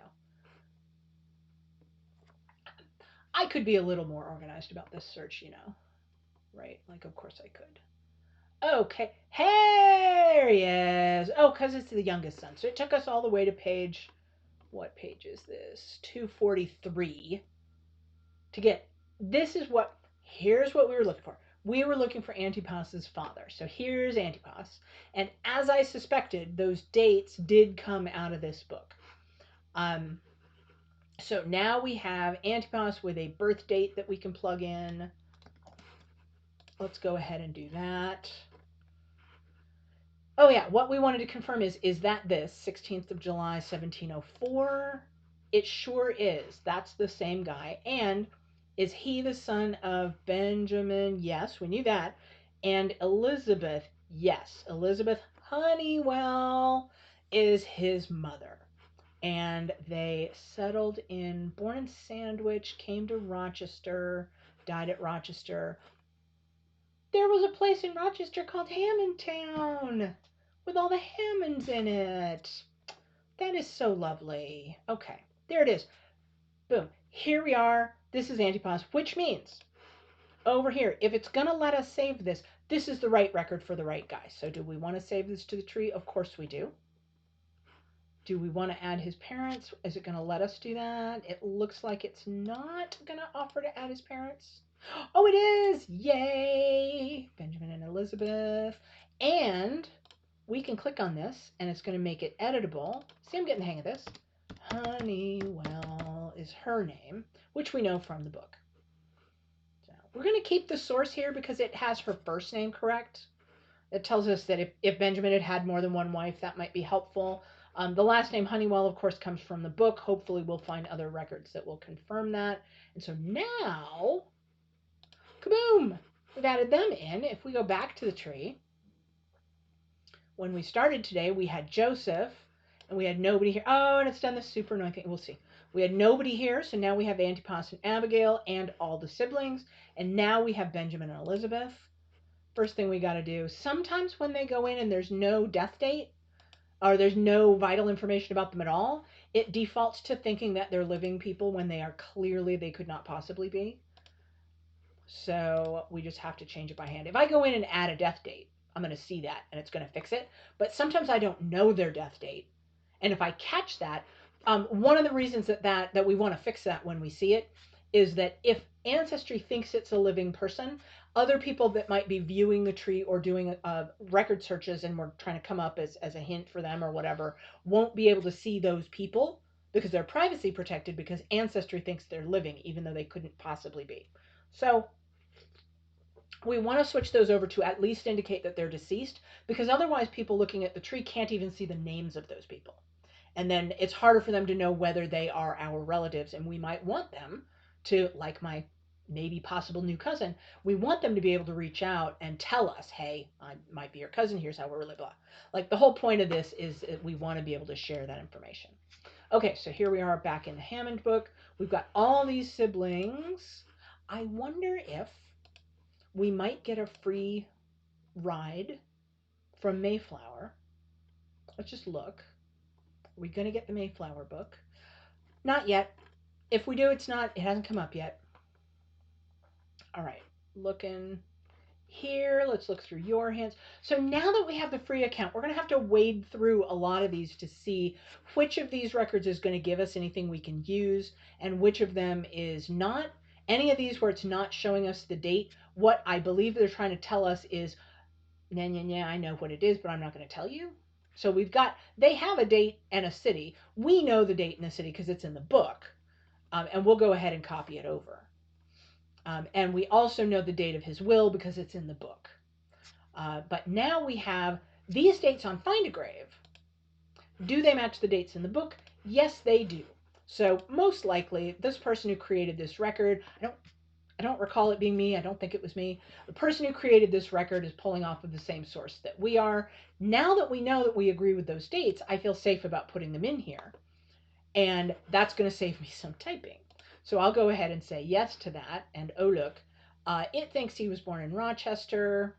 I could be a little more organized about this search, Right? Like, of course I could. Okay. There he is. Oh, because it's the youngest son. So it took us all the way to page, what page is this? 243 to get, here's what we were looking for. We were looking for Antipas's father. So here's Antipas. And as I suspected, those dates did come out of this book. So now we have Antipas with a birth date that we can plug in. Let's go ahead and do that. Oh yeah, what we wanted to confirm is that this 16th of July 1704? It sure is. That's the same guy. And is he the son of Benjamin? Yes, we knew that. And Elizabeth? Yes, Elizabeth Honeywell is his mother. And they settled born in Sandwich, came to Rochester, died at Rochester. There was a place in Rochester called Hammondtown with all the Hammonds in it. That is so lovely. Okay, there it is. Boom. Here we are. This is Antipas, which means over here, if it's going to let us save this, this is the right record for the right guy. So do we want to save this to the tree? Of course we do. Do we want to add his parents? Is it going to let us do that? It looks like it's not going to offer to add his parents. Oh, it is! Yay! Benjamin and Elizabeth. And we can click on this, and it's going to make it editable. See, I'm getting the hang of this. Honeywell is her name, which we know from the book. So we're going to keep the source here because it has her first name correct. It tells us that if Benjamin had more than one wife, that might be helpful. The last name Honeywell, of course, comes from the book. Hopefully we'll find other records that will confirm that. And so now, kaboom, we've added them in. If we go back to the tree, when we started today, we had Joseph, and we had nobody here. Oh, and it's done this super annoying thing. We'll see. We had nobody here, so now we have Antipas and Abigail and all the siblings. And now we have Benjamin and Elizabeth. First thing we got to do, sometimes when they go in and there's no death date, or there's no vital information about them at all, it defaults to thinking that they're living people when they could not possibly be. So we just have to change it by hand. If I go in and add a death date, I'm going to see that and it's going to fix it. But sometimes I don't know their death date. And if I catch that, one of the reasons that we want to fix that when we see it is that if Ancestry thinks it's a living person, other people that might be viewing the tree or doing record searches and we're trying to come up as a hint for them or whatever, won't be able to see those people because they're privacy protected because Ancestry thinks they're living even though they couldn't possibly be. So we want to switch those over to at least indicate that they're deceased because otherwise people looking at the tree can't even see the names of those people. And then it's harder for them to know whether they are our relatives. And we might want them to, like my maybe possible new cousin, we want them to be able to reach out and tell us, hey, I might be your cousin. Here's how we're really blah. Like the whole point of this is we want to be able to share that information. Okay, so here we are back in the Hammond book. We've got all these siblings. I wonder if we might get a free ride from Mayflower. Let's just look. Are we going to get the Mayflower book? Not yet. If we do, it hasn't come up yet. All right, looking here. Let's look through your hands. So now that we have the free account, we're going to have to wade through a lot of these to see which of these records is going to give us anything we can use and which of them is not. Any of these where it's not showing us the date, what I believe they're trying to tell us is, I know what it is, but I'm not going to tell you. So they have a date and a city. We know the date and the city because it's in the book. And we'll go ahead and copy it over. And we also know the date of his will because it's in the book. But now we have these dates on Find a Grave. Do they match the dates in the book? Yes, they do. So most likely, this person who created this record, I don't recall it being me. I don't think it was me. The person who created this record is pulling off of the same source that we are. Now that we know that we agree with those dates, I feel safe about putting them in here. And that's going to save me some typing. So I'll go ahead and say yes to that. And oh, look, it thinks he was born in Rochester.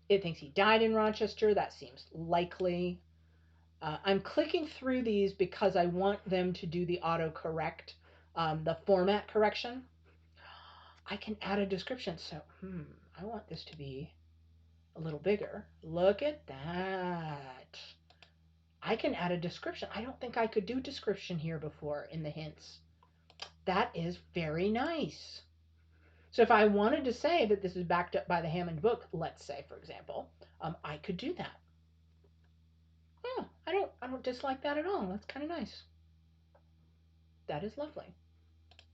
It thinks he died in Rochester. That seems likely. I'm clicking through these because I want them to do the autocorrect, the format correction. I can add a description. So, I want this to be a little bigger. Look at that. I can add a description. I don't think I could do description here before in the hints. That is very nice. So if I wanted to say that this is backed up by the Hammond book, let's say, for example, I could do that. Oh, I don't dislike that at all. That's kind of nice. That is lovely.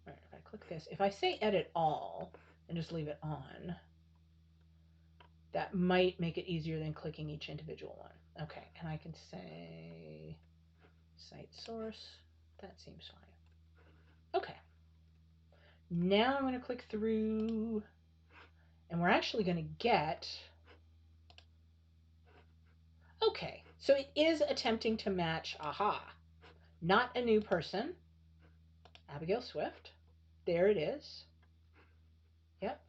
All right, if I click this, if I say edit all and just leave it on, that might make it easier than clicking each individual one. Okay, and I can say cite source. That seems fine. Okay. Now I'm going to click through, and we're actually going to get, okay, so it is attempting to match, aha, not a new person, Abigail Swift. There it is. Yep.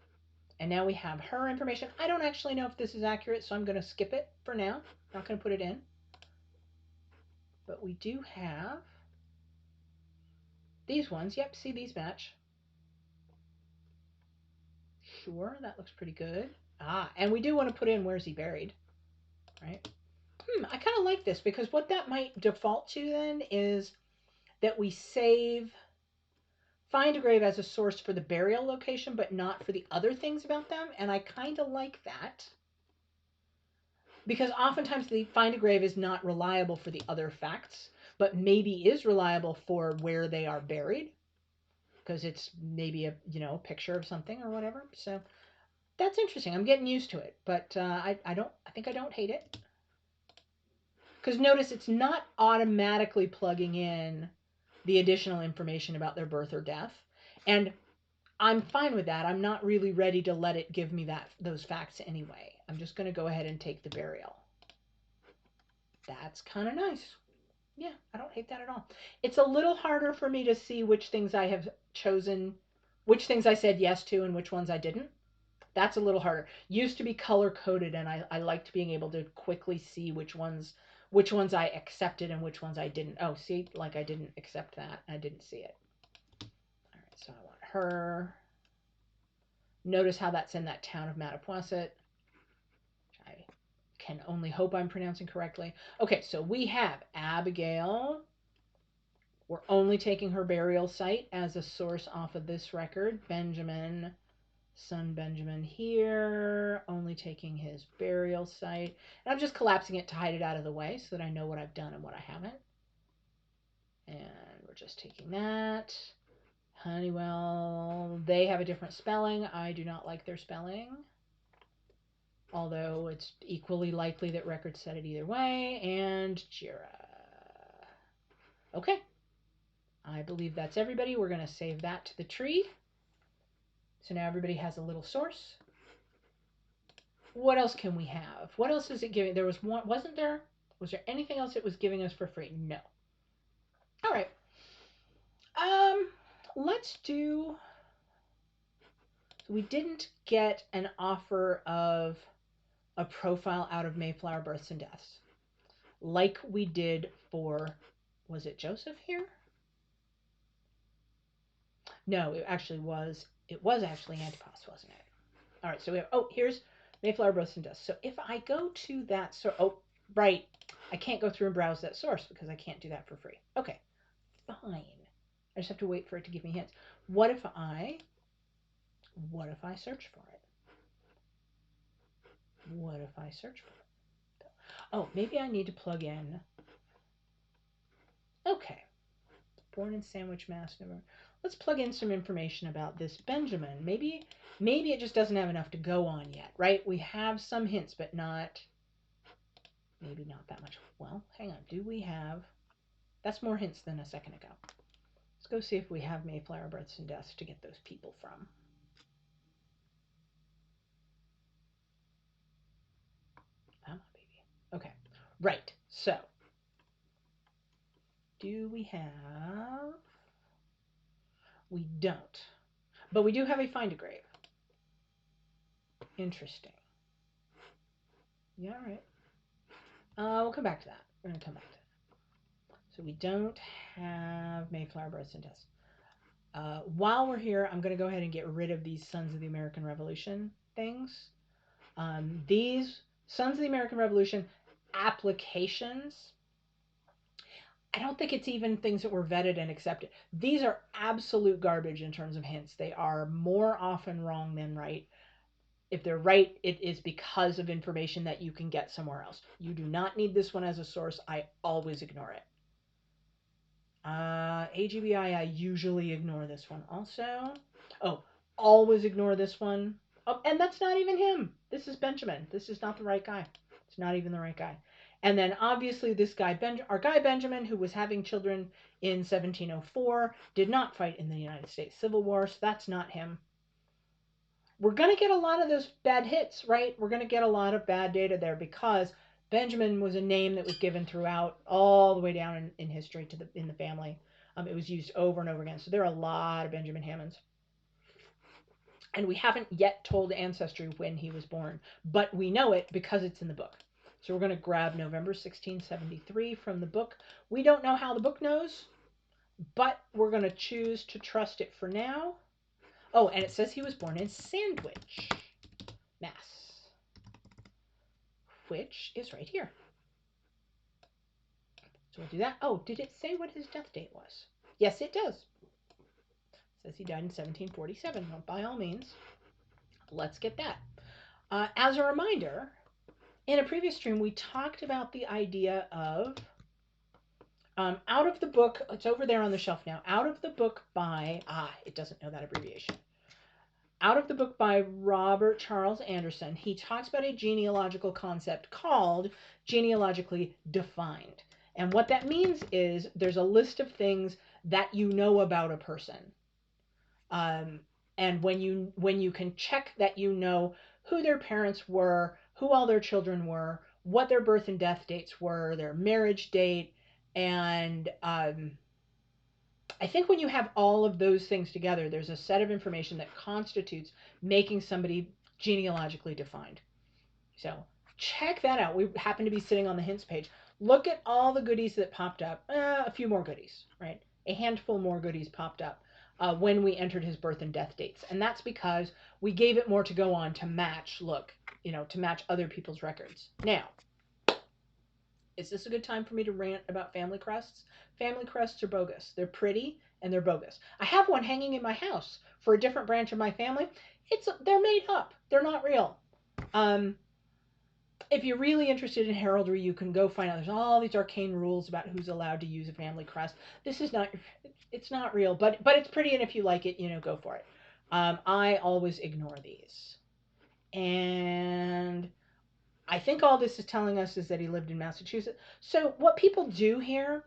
And now we have her information. I don't actually know if this is accurate, so I'm going to skip it for now. Not going to put it in. But we do have these ones. Yep, see, these match. Sure, that looks pretty good. Ah, and we do want to put in where's he buried, right? I kind of like this because what that might default to then is that we save find a grave as a source for the burial location, but not for the other things about them. And I kind of like that because oftentimes the find a grave is not reliable for the other facts, but maybe is reliable for where they are buried because it's maybe a picture of something or whatever. So that's interesting. I'm getting used to it, but I think I don't hate it. Because notice it's not automatically plugging in the additional information about their birth or death. And I'm fine with that. I'm not really ready to let it give me those facts anyway. I'm just going to go ahead and take the burial. That's kind of nice. Yeah, I don't hate that at all. It's a little harder for me to see which things I have chosen, which things I said yes to and which ones I didn't. That's a little harder. Used to be color coded, and I liked being able to quickly see which ones I accepted and which ones I didn't. Oh, see, like I didn't accept that. I didn't see it. All right, so I want her. Notice how that's in that town of Mattapoisett. I can only hope I'm pronouncing correctly. Okay, so we have Abigail. We're only taking her burial site as a source off of this record. Benjamin, son Benjamin here, only taking his burial site. And I'm just collapsing it to hide it out of the way so that I know what I've done and what I haven't. And we're just taking that. Honeywell, they have a different spelling. I do not like their spelling, although it's equally likely that records said it either way. And Jira. Okay. I believe that's everybody. We're going to save that to the tree. So now everybody has a little source. What else can we have? What else is it giving? There was one, wasn't there? Was there anything else it was giving us for free? No. All right. Let's do, we didn't get an offer of a profile out of Mayflower Births and Deaths like we did for, was it Joseph here? No, it was actually Antipas, wasn't it? All right, so we have, here's Mayflower Births and Deaths. So if I go to that source, right, I can't go through and browse that source because I can't do that for free. Okay, fine. I just have to wait for it to give me hints. What if I search for it? What if I search for it? Oh, maybe I need to plug in. Okay. Born in Sandwich, Mass. Let's plug in some information about this Benjamin. Maybe it just doesn't have enough to go on yet, right? We have some hints, but maybe not that much. Well, hang on. Do we have, that's more hints than a second ago. Let's go see if we have Mayflower Births and Deaths to get those people from. Right. So, do we have? We don't. But we do have a find a grave. Interesting. Yeah, all right. We'll come back to that. We're going to come back to that. So we don't have Mayflower births and deaths. While we're here, I'm going to go ahead and get rid of these Sons of the American Revolution things. These Sons of the American Revolution applications, I don't think it's even things that were vetted and accepted. These are absolute garbage in terms of hints. They are more often wrong than right. If they're right, it is because of information that you can get somewhere else. You do not need this one as a source. I always ignore it. AGBI, I usually ignore this one also. Oh, always ignore this one. Oh, and that's not even him. This is Benjamin. This is not the right guy. It's not even the right guy. And then obviously this guy, our guy Benjamin, who was having children in 1704, did not fight in the United States Civil War, so that's not him. We're going to get a lot of those bad hits, right? We're going to get a lot of bad data there because Benjamin was a name that was given throughout all the way down in history to in the family. It was used over and over again. So there are a lot of Benjamin Hammonds. And we haven't yet told ancestry when he was born, but we know it because it's in the book. So we're going to grab November 1673 from the book. We don't know how the book knows, but we're going to choose to trust it for now. Oh, and it says he was born in Sandwich, Mass, which is right here. So we'll do that. Oh, did it say what his death date was? Yes, it does. It says he died in 1747. Well, by all means, let's get that. As a reminder, in a previous stream, we talked about the idea of out of the book, it's over there on the shelf now, out of the book by, it doesn't know that abbreviation. Out of the book by Robert Charles Anderson, he talks about a genealogical concept called genealogically defined. And what that means is there's a list of things that you know about a person. And when you can check that you know who their parents were, who all their children were, what their birth and death dates were, their marriage date, and I think when you have all of those things together, there's a set of information that constitutes making somebody genealogically defined. So check that out. We happen to be sitting on the hints page. Look at all the goodies that popped up. A few more goodies, right? A handful more goodies popped up when we entered his birth and death dates. And that's because we gave it more to go on to match, to match other people's records. Now, is this a good time for me to rant about family crests? Family crests are bogus. They're pretty and they're bogus. I have one hanging in my house for a different branch of my family. They're made up. They're not real. If you're really interested in heraldry, you can go find out. There's all these arcane rules about who's allowed to use a family crest. This is not, it's not real, but it's pretty, and if you like it, go for it. I always ignore these. And I think all this is telling us is that he lived in Massachusetts. So what people do here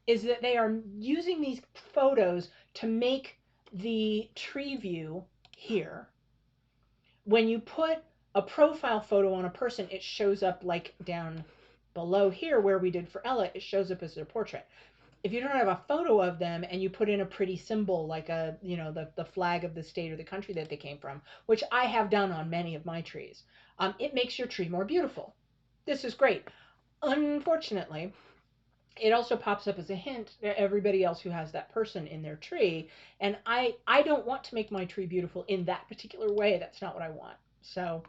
is that they are using these photos to make the tree view here. When you put a profile photo on a person, it shows up like down below here where we did for Ella, it shows up as their portrait. If you don't have a photo of them and you put in a pretty symbol like the flag of the state or the country that they came from, which I have done on many of my trees, it makes your tree more beautiful. This is great. Unfortunately, it also pops up as a hint to everybody else who has that person in their tree. And I don't want to make my tree beautiful in that particular way. That's not what I want. So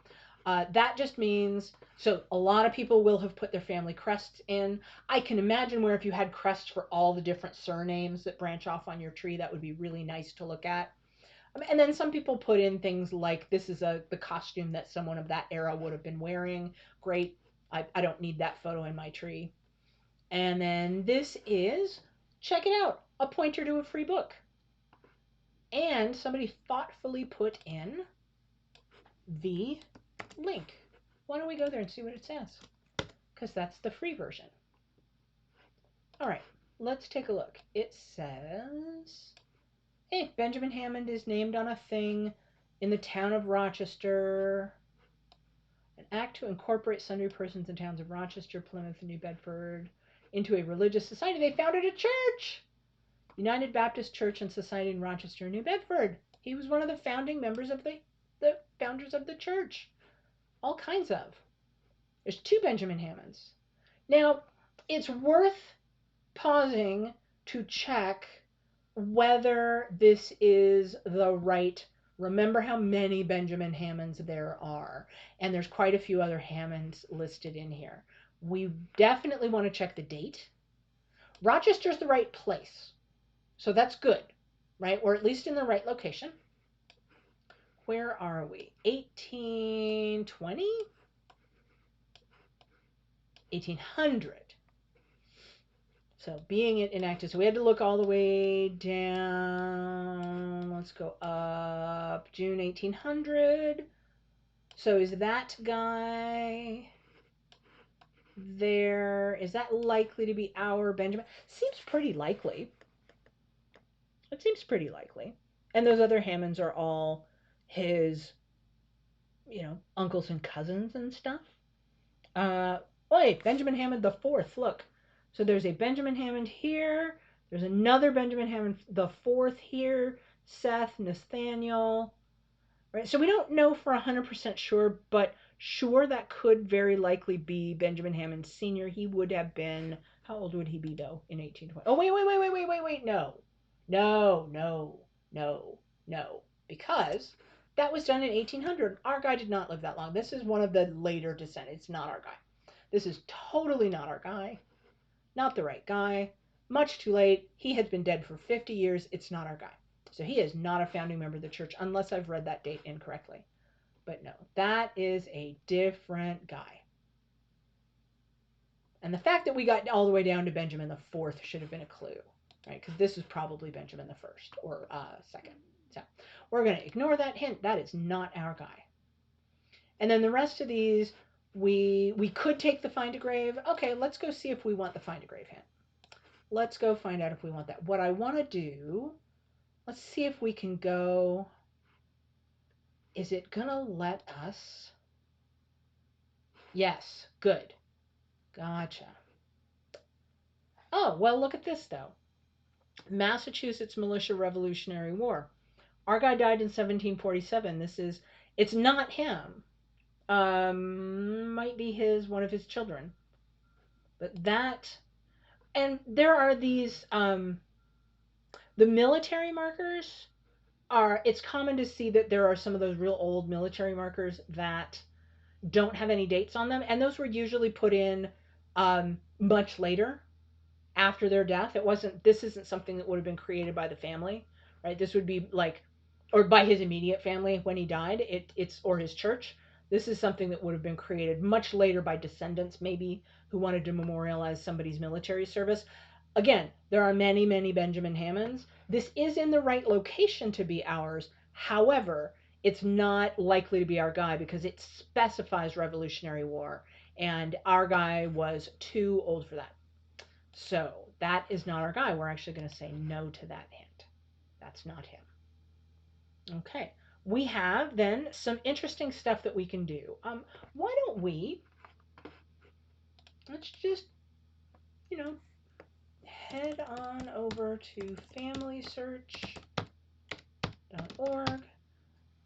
that just means, so a lot of people will have put their family crests in. I can imagine where if you had crests for all the different surnames that branch off on your tree, that would be really nice to look at. And then some people put in things like, this is the costume that someone of that era would have been wearing. Great. I don't need that photo in my tree. And then this is, check it out, a pointer to a free book. And somebody thoughtfully put in the link. Why don't we go there and see what it says? Because that's the free version. All right, let's take a look. It says, hey, Benjamin Hammond is named on a thing in the town of Rochester. act to incorporate sundry persons and towns of Rochester, Plymouth, and New Bedford into a religious society. They founded a church, United Baptist Church and Society in Rochester, New Bedford. He was one of the founding members of the founders of the church. All kinds of. There's 2 Benjamin Hammonds. Now, it's worth pausing to check whether this is the right. Remember how many Benjamin Hammonds there are, and there's quite a few other Hammonds listed in here. We definitely want to check the date. Rochester's the right place, so that's good, right? Or at least in the right location. Where are we? 1820? 1800. So being it enacted, so we had to look all the way down. Let's go up. June 1800. So is that guy there? Is that likely to be our Benjamin? Seems pretty likely. It seems pretty likely. And those other Hammonds are all his, uncles and cousins and stuff. Benjamin Hammond the Fourth. Look. So there's a Benjamin Hammond here. There's another Benjamin Hammond the Fourth here. Seth, Nathaniel. Right? So we don't know for 100% sure, but sure that could very likely be Benjamin Hammond Sr. He would have been, how old would he be though in 1820? Oh, wait. No. Because that was done in 1800. Our guy did not live that long. This is one of the later descendants. It's not our guy. This is totally not our guy. Not the right guy. Much too late. He has been dead for 50 years. It's not our guy. So he is not a founding member of the church, unless I've read that date incorrectly. But no, that is a different guy. And the fact that we got all the way down to Benjamin the Fourth should have been a clue, right? Because this is probably Benjamin the First or Second. So we're going to ignore that hint. That is not our guy. And then the rest of these, we could take the find a grave. Okay, let's go see if we want the find a grave hint. Let's go find out if we want that. What I want to do, let's see if we can go. Is it going to let us? Yes, good. Gotcha. Oh, well, look at this, though. Massachusetts Militia Revolutionary War. Our guy died in 1747. It's not him. Might be one of his children. But that, and there are these, the military markers it's common to see that there are some of those real old military markers that don't have any dates on them. And those were usually put in much later after their death. This isn't something that would have been created by the family, right? This would be or by his immediate family when he died, or his church. This is something that would have been created much later by descendants, maybe, who wanted to memorialize somebody's military service. Again, there are many, many Benjamin Hammonds. This is in the right location to be ours. However, it's not likely to be our guy because it specifies Revolutionary War, and our guy was too old for that. So that is not our guy. We're actually going to say no to that hint. That's not him. Okay. We have then some interesting stuff that we can do. Why don't let's just, head on over to familysearch.org,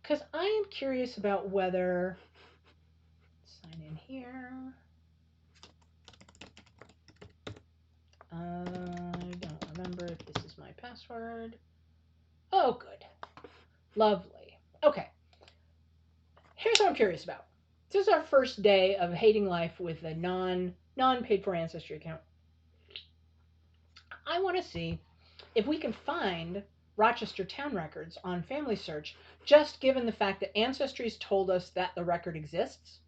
because I am curious about whether, sign in here. I don't remember if this is my password. Oh, good. Lovely. Okay. Here's what I'm curious about. This is our first day of hating life with a non-paid for Ancestry account. I want to see if we can find Rochester town records on Family Search, just given the fact that Ancestry's told us that the record exists.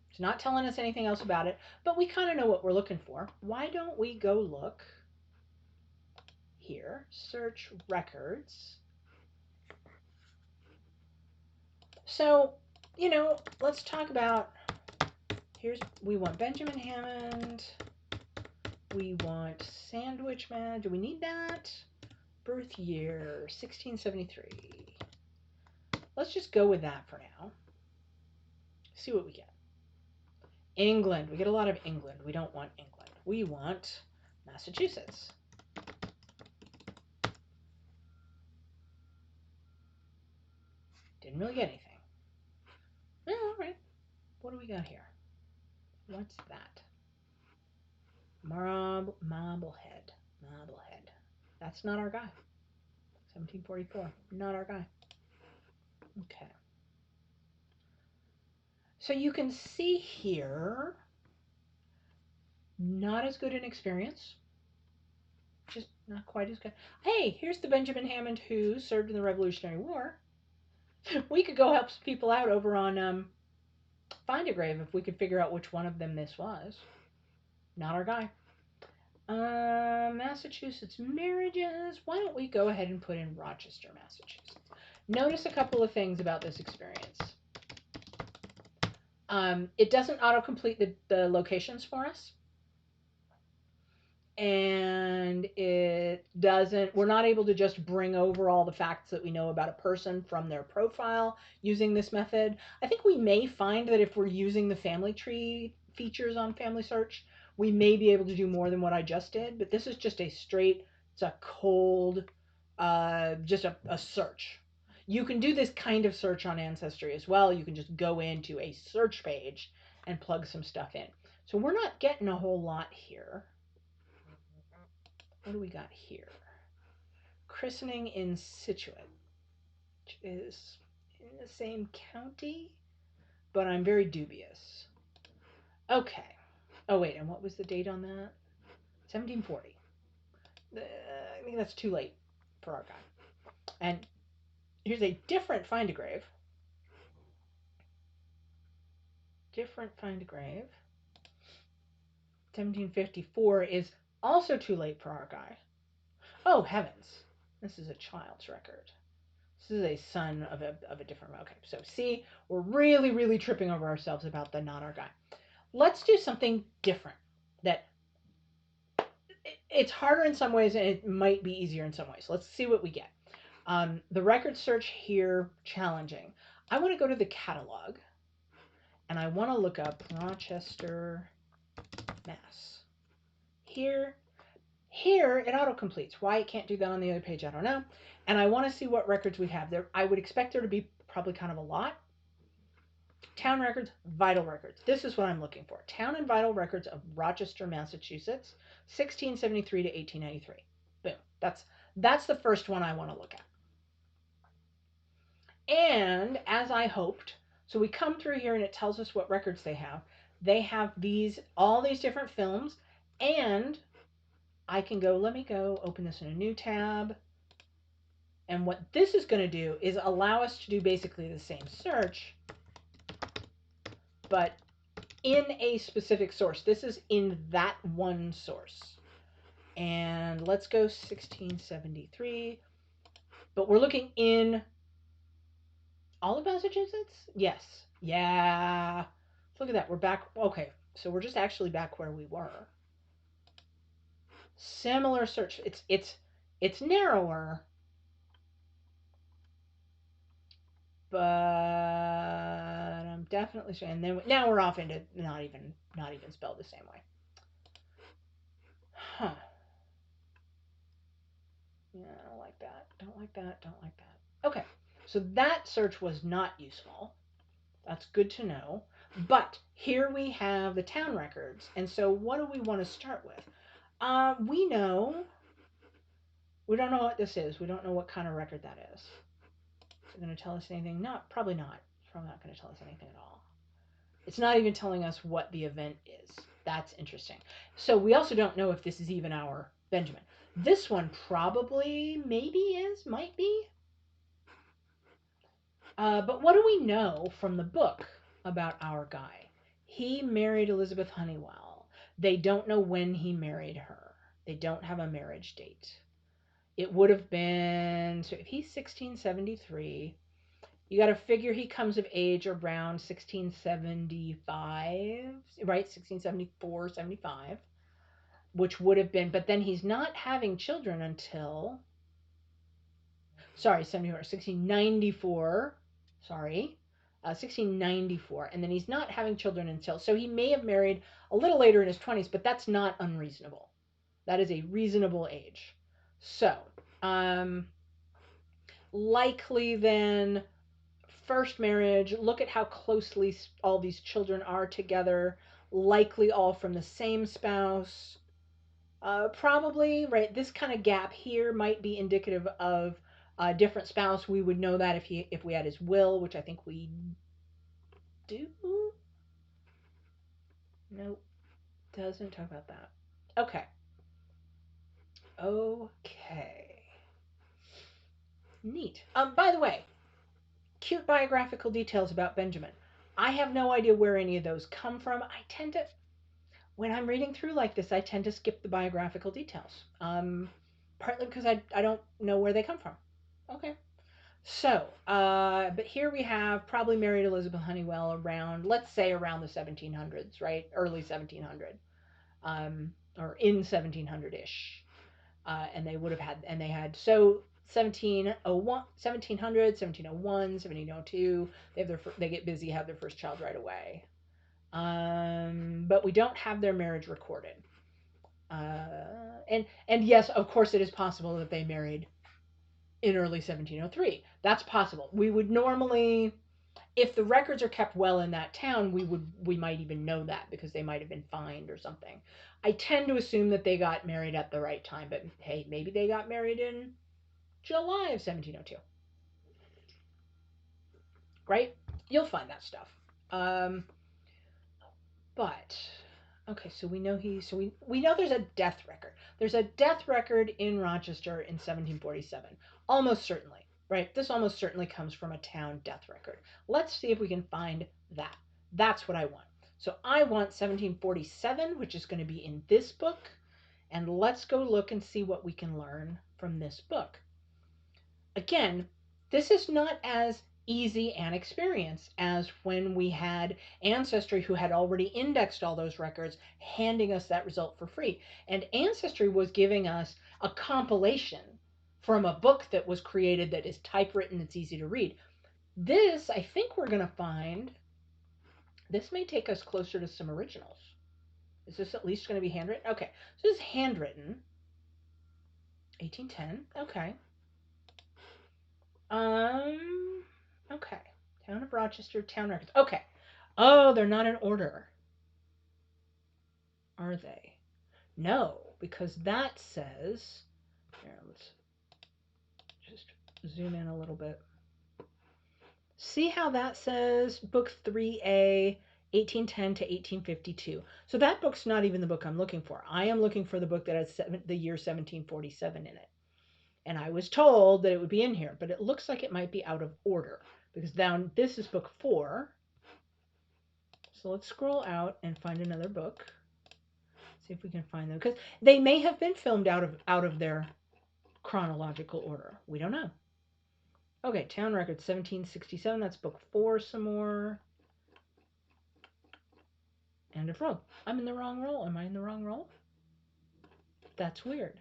It's not telling us anything else about it, but we kind of know what we're looking for. Why don't we go look here, search records. So, let's talk about, we want Benjamin Hammond. We want Sandwich Man. Do we need that? Birth year, 1673. Let's just go with that for now. See what we get. England. We get a lot of England. We don't want England. We want Massachusetts. Didn't really get anything. All right. What do we got here? What's that? Marblehead. Marblehead. That's not our guy. 1744. Not our guy. Okay. So you can see here, not as good an experience. Just not quite as good. Hey, here's the Benjamin Hammond who served in the Revolutionary War. We could go help some people out over on Find a Grave if we could figure out which one of them this was. Not our guy. Massachusetts marriages. Why don't we go ahead and put in Rochester, Massachusetts? Notice a couple of things about this experience. It doesn't autocomplete the locations for us. And we're not able to just bring over all the facts that we know about a person from their profile using this method. I think we may find that if we're using the family tree features on Family Search, we may be able to do more than what I just did, but this is just it's a cold, just a search. You can do this kind of search on Ancestry as well. You can just go into a search page and plug some stuff in. So we're not getting a whole lot here. What do we got here? Christening in Scituate, which is in the same county, but I'm very dubious. Okay. Oh, wait, and what was the date on that? 1740. I think that's too late for our guy. And here's a different Find a Grave. Different Find a Grave. 1754 is also too late for our guy. Oh, heavens. This is a child's record. This is a son of a different. Okay, so see, we're really, really tripping over ourselves about the not our guy. Let's do something different. That it's harder in some ways and it might be easier in some ways. Let's see what we get. The record search here, challenging. I want to go to the catalog and I want to look up Rochester, Mass. Here it autocompletes. Why it can't do that on the other page, I don't know. And I want to see what records we have there. I would expect there to be probably kind of a lot. Town records, vital records. This is what I'm looking for. Town and vital records of Rochester, Massachusetts, 1673 to 1893. Boom. That's the first one I want to look at. And as I hoped, so we come through here and it tells us what records they have. They have all these different films, and I can go, let me go open this in a new tab. And what this is going to do is allow us to do basically the same search, but in a specific source. This is in that one source. And let's go 1673. But we're looking in all of Massachusetts? Yes. Yeah. Look at that. We're back. Okay. So we're just actually back where we were. Similar search. It's narrower. But I'm definitely sure. And then now we're off into not even spelled the same way. Huh. Yeah, I don't like that. Don't like that. Don't like that. Okay. So that search was not useful. That's good to know. But here we have the town records. And so what do we want to start with? We don't know what this is. We don't know what kind of record that is. Is it going to tell us anything? No, probably not. It's probably not going to tell us anything at all. It's not even telling us what the event is. That's interesting. So we also don't know if this is even our Benjamin. This one probably, might be. But what do we know from the book about our guy? He married Elizabeth Honeywell. They don't know when he married her. They don't have a marriage date. It would have been, so if he's 1673, you got to figure he comes of age around 1675, right? 1674, 75, which would have been, but then he's not having children until, 1694, sorry. 1694, and then he's not having children until, so he may have married a little later in his 20s, but that's not unreasonable. That is a reasonable age. So, likely then first marriage, look at how closely all these children are together, likely all from the same spouse. Probably, right, this kind of gap here might be indicative of a different spouse. We would know that if we had his will, which I think we do. Nope, doesn't talk about that. Okay. Okay. Neat. By the way, cute biographical details about Benjamin. I have no idea where any of those come from. I tend to, when I'm reading through like this, I tend to skip the biographical details. Partly because I don't know where they come from. Okay. So, but here we have probably married Elizabeth Honeywell around, let's say around the 1700s, right? Early 1700, or in 1700-ish. And they would have had, and they had, so 1701, 1700, 1701, 1702, they get busy, have their first child right away. But we don't have their marriage recorded. And yes, of course, it is possible that they married in early 1703. That's possible. We would normally, if the records are kept well in that town, we might even know that because they might have been fined or something. I tend to assume that they got married at the right time, but hey, maybe they got married in July of 1702. Right? You'll find that stuff. But okay, so we know we know there's a death record. There's a death record in Rochester in 1747. Almost certainly, right? This almost certainly comes from a town death record. Let's see if we can find that. That's what I want. So I want 1747, which is going to be in this book, and let's go look and see what we can learn from this book. Again, this is not as easy an experience as when we had Ancestry, who had already indexed all those records, handing us that result for free. And Ancestry was giving us a compilation from a book that was created that is typewritten, it's easy to read. This, I think we're going to find, this may take us closer to some originals. Is this at least going to be handwritten? Okay, so this is handwritten. 1810, okay. Okay. Town of Rochester, town records. Okay. Oh, they're not in order. Are they? No, because that says, here, let's just zoom in a little bit. See how that says book 3A, 1810 to 1852. So that book's not even the book I'm looking for. I am looking for the book that has the year 1747 in it. And I was told that it would be in here, but it looks like it might be out of order because down this is book 4. So let's scroll out and find another book. See if we can find them, because they may have been filmed out of their chronological order. We don't know. Okay, town record 1767. That's book 4 some more. End of roll. I'm in the wrong roll. Am I in the wrong roll? That's weird.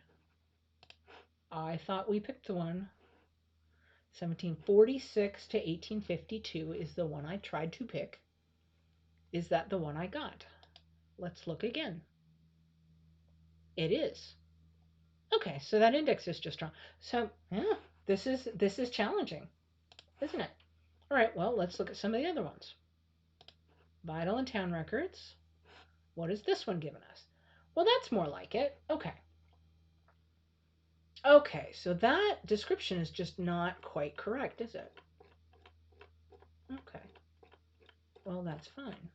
I thought we picked the one. 1746 to 1852 is the one I tried to pick. Is that the one I got? Let's look again. It is. Okay, so that index is just wrong. So, yeah, this is challenging, isn't it? All right, well, let's look at some of the other ones. Vital and town records. What is this one giving us? Well, that's more like it. Okay. Okay, so that description is just not quite correct, is it? Okay. Well, that's fine.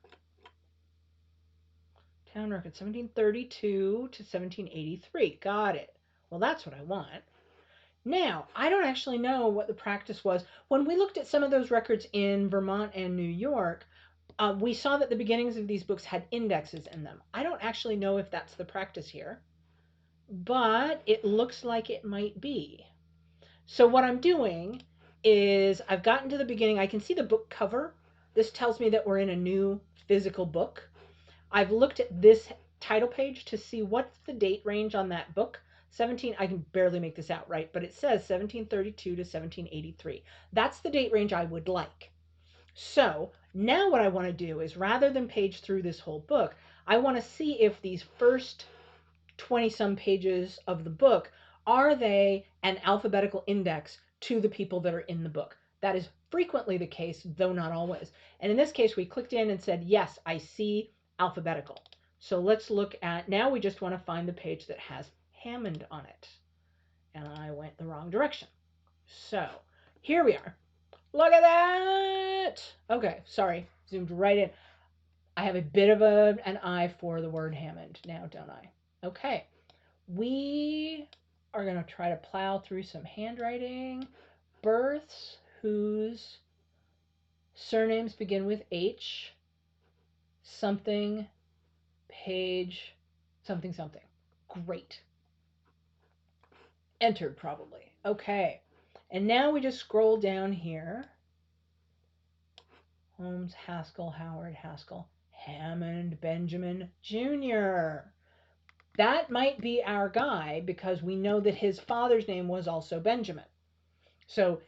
Town record 1732 to 1783. Got it. Well, that's what I want. Now, I don't actually know what the practice was. When we looked at some of those records in Vermont and New York, we saw that the beginnings of these books had indexes in them. I don't actually know if that's the practice here, but it looks like it might be. So what I'm doing is I've gotten to the beginning. I can see the book cover. This tells me that we're in a new physical book. I've looked at this title page to see what's the date range on that book. I can barely make this out right, but it says 1732 to 1783. That's the date range I would like. So now what I want to do is, rather than page through this whole book, I want to see if these first 20 some pages of the book, are they an alphabetical index to the people that are in the book? That is frequently the case, though not always. And in this case, we clicked in and said, yes, I see alphabetical. So let's look at, now we just want to find the page that has Hammond on it. And I went the wrong direction. So here we are. Look at that. Okay, sorry, zoomed right in. I have a bit of an eye for the word Hammond now, don't I? Okay, we are going to try to plow through some handwriting. Births whose surnames begin with H, something, page, something, something. Great. Entered probably. Okay. And now we just scroll down here. Holmes, Haskell, Howard, Haskell, Hammond, Benjamin, Jr. That might be our guy because we know that his father's name was also Benjamin. So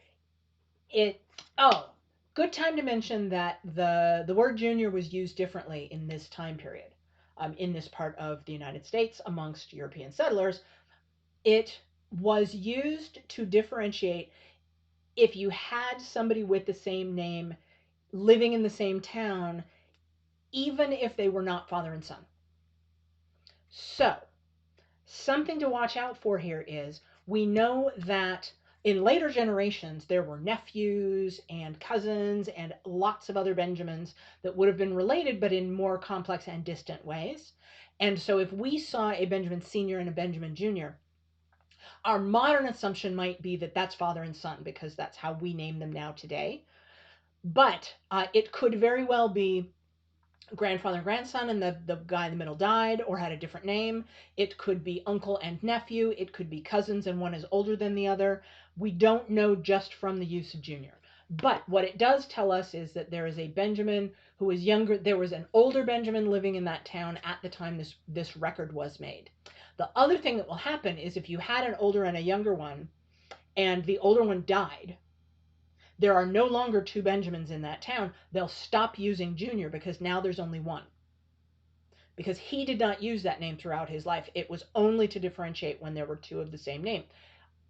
good time to mention that the word junior was used differently in this time period, in this part of the United States amongst European settlers. It was used to differentiate if you had somebody with the same name living in the same town, even if they were not father and son. So, something to watch out for here is, we know that in later generations, there were nephews and cousins and lots of other Benjamins that would have been related, but in more complex and distant ways. And so if we saw a Benjamin Sr. and a Benjamin Jr., our modern assumption might be that that's father and son, because that's how we name them now today. But it could very well be grandfather and grandson, and the guy in the middle died or had a different name. It could be uncle and nephew. It could be cousins and one is older than the other. We don't know just from the use of junior. But what it does tell us is that there is a Benjamin who is younger. There was an older Benjamin living in that town at the time this record was made. The other thing that will happen is, if you had an older and a younger one, and the older one died, there are no longer two Benjamins in that town. They'll stop using junior because now there's only one. Because he did not use that name throughout his life. It was only to differentiate when there were two of the same name.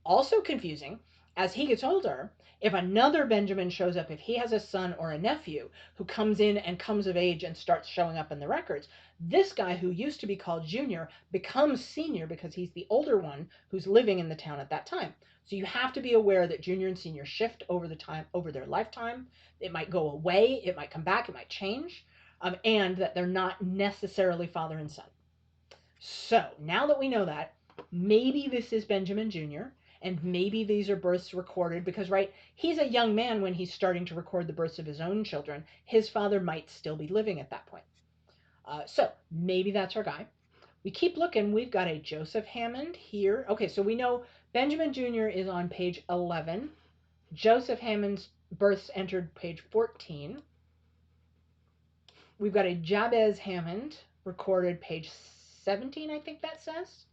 Also confusing, as he gets older, if another Benjamin shows up, if he has a son or a nephew who comes in and comes of age and starts showing up in the records, this guy who used to be called junior becomes senior because he's the older one who's living in the town at that time. So you have to be aware that junior and senior shift over their lifetime. It might go away, it might come back, it might change, and that they're not necessarily father and son. So now that we know that, maybe this is Benjamin Jr., and maybe these are births recorded because, right, he's a young man when he's starting to record the births of his own children. His father might still be living at that point. So maybe that's our guy. We keep looking. We've got a Joseph Hammond here. Okay, so we know Benjamin Jr. is on page 11. Joseph Hammond's births entered page 14. We've got a Jabez Hammond recorded page 17, I think that says.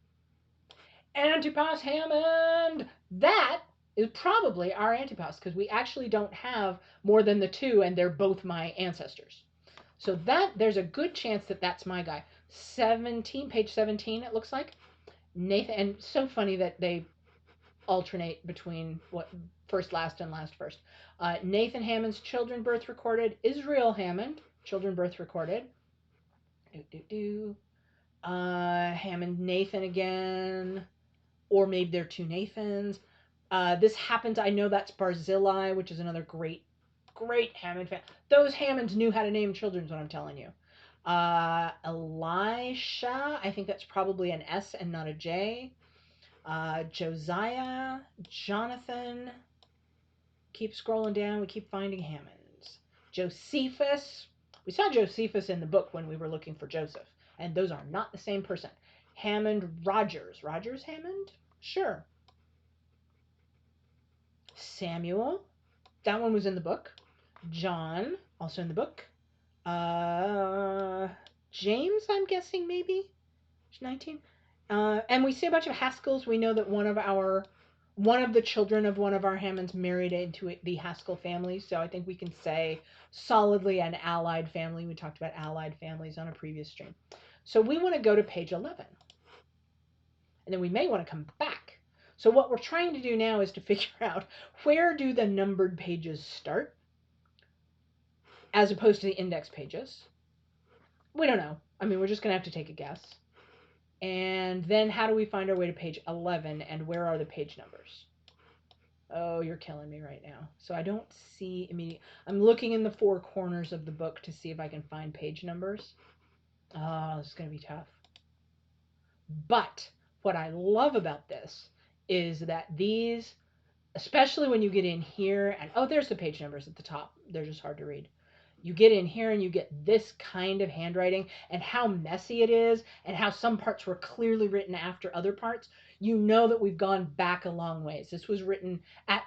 Antipas Hammond! That is probably our Antipas, because we actually don't have more than the two, and they're both my ancestors. So there's a good chance that that's my guy. 17, page 17, it looks like. Nathan, and so funny that they alternate between what first last and last first. Nathan Hammond's children birth recorded. Israel Hammond, children birth recorded. Hammond Nathan again. Or maybe they're two Nathans. This happens, I know that's Barzillai, which is another great Hammond fan. Those Hammonds knew how to name children, is what I'm telling you. Elisha, I think that's probably an S and not a J. Josiah, Jonathan. Keep scrolling down, we keep finding Hammonds. Josephus. We saw Josephus in the book when we were looking for Joseph, and those are not the same person. Hammond Rogers. Rogers Hammond? Sure. Samuel. That one was in the book. John, also in the book. James, I'm guessing, maybe? 19. And we see a bunch of Haskells. We know that one of our one of the children of one of our Hammonds married into the Haskell family, so I think we can say solidly an allied family. We talked about allied families on a previous stream. So we want to go to page 11. And then we may want to come back. So what we're trying to do now is to figure out, where do the numbered pages start as opposed to the index pages? We don't know. I mean, we're just going to have to take a guess. And then how do we find our way to page 11, and where are the page numbers? Oh, you're killing me right now. So I don't see immediate. I'm looking in the four corners of the book to see if I can find page numbers. Oh, this is going to be tough. But what I love about this is that these, especially when you get in here, and oh, there's the page numbers at the top. They're just hard to read. You get in here and you get this kind of handwriting, and how messy it is, and how some parts were clearly written after other parts. You know that we've gone back a long ways. This was written at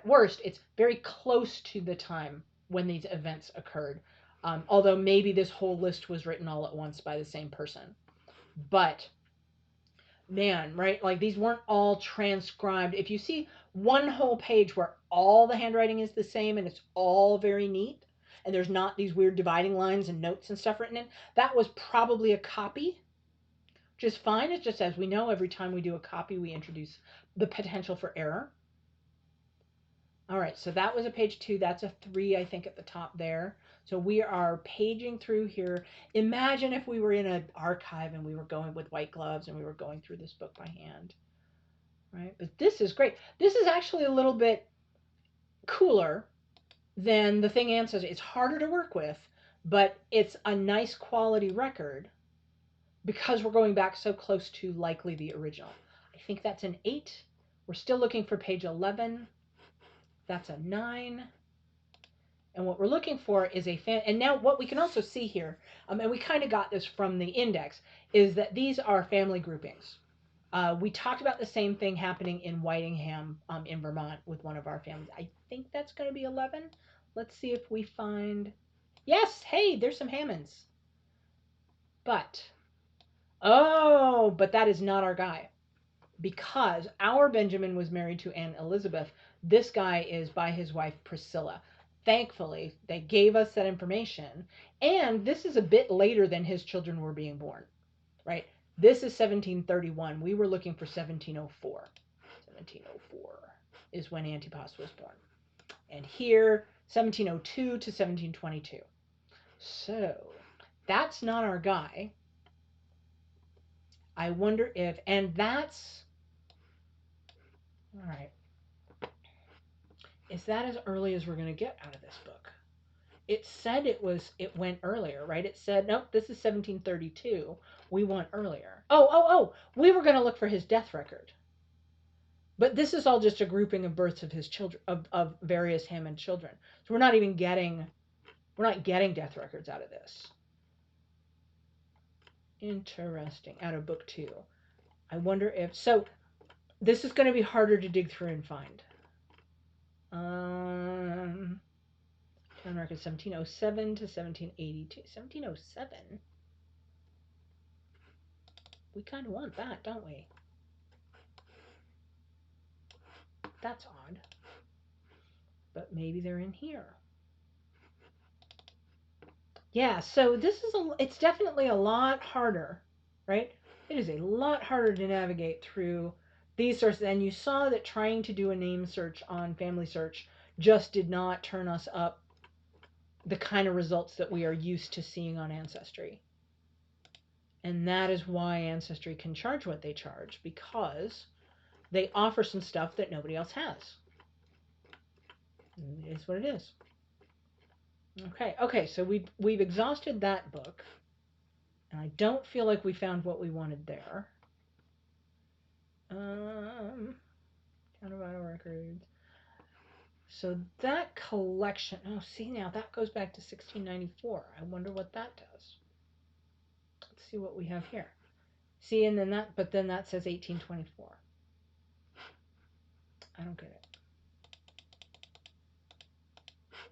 worst, it's very close to the time when these events occurred. Although maybe this whole list was written all at once by the same person. But man, right? Like, these weren't all transcribed. If you see one whole page where all the handwriting is the same and it's all very neat, and there's not these weird dividing lines and notes and stuff written in, that was probably a copy. Which is fine. It's just, as we know, every time we do a copy, we introduce the potential for error. All right, so that was a page 2. That's a 3, I think, at the top there. So we are paging through here. Imagine if we were in an archive and we were going with white gloves and we were going through this book by hand. Right? But this is great. This is actually a little bit cooler than the thing Anne says. It's harder to work with, but it's a nice quality record because we're going back so close to likely the original. I think that's an 8. We're still looking for page 11. That's a 9. And what we're looking for is and now what we can also see here, and we kind of got this from the index, is that these are family groupings. We talked about the same thing happening in Whitingham in Vermont with one of our families. I think that's going to be 11. Let's see if we find... Yes, hey, there's some Hammonds. But that is not our guy. Because our Benjamin was married to Anne Elizabeth. This guy is by his wife Priscilla. Thankfully, they gave us that information. And this is a bit later than his children were being born, right? This is 1731. We were looking for 1704. 1704 is when Antipas was born. And here, 1702 to 1722. So, that's not our guy. I wonder if, and that's, all right. Is that as early as we're going to get out of this book? It said it went earlier, right? It said, nope, this is 1732. We want earlier. Oh, we were going to look for his death record. But this is all just a grouping of births of his children, of various Hammond children. So we're not getting death records out of this. Interesting. Out of book 2. I wonder if, so this is going to be harder to dig through and find. Town record 1707 to 1782. 1707? We kind of want that, don't we? That's odd. But maybe they're in here. Yeah, so this is it's definitely a lot harder, right? It is a lot harder to navigate through these sources. And you saw that trying to do a name search on Family Search just did not turn us up the kind of results that we are used to seeing on Ancestry. And that is why Ancestry can charge what they charge, because they offer some stuff that nobody else has. It is what it is. Okay, so we've exhausted that book. And I don't feel like we found what we wanted there. Town of Vital Records. So that collection, oh, see, now that goes back to 1694. I wonder what that does. Let's see what we have here. See, and then that, but then that says 1824. I don't get it.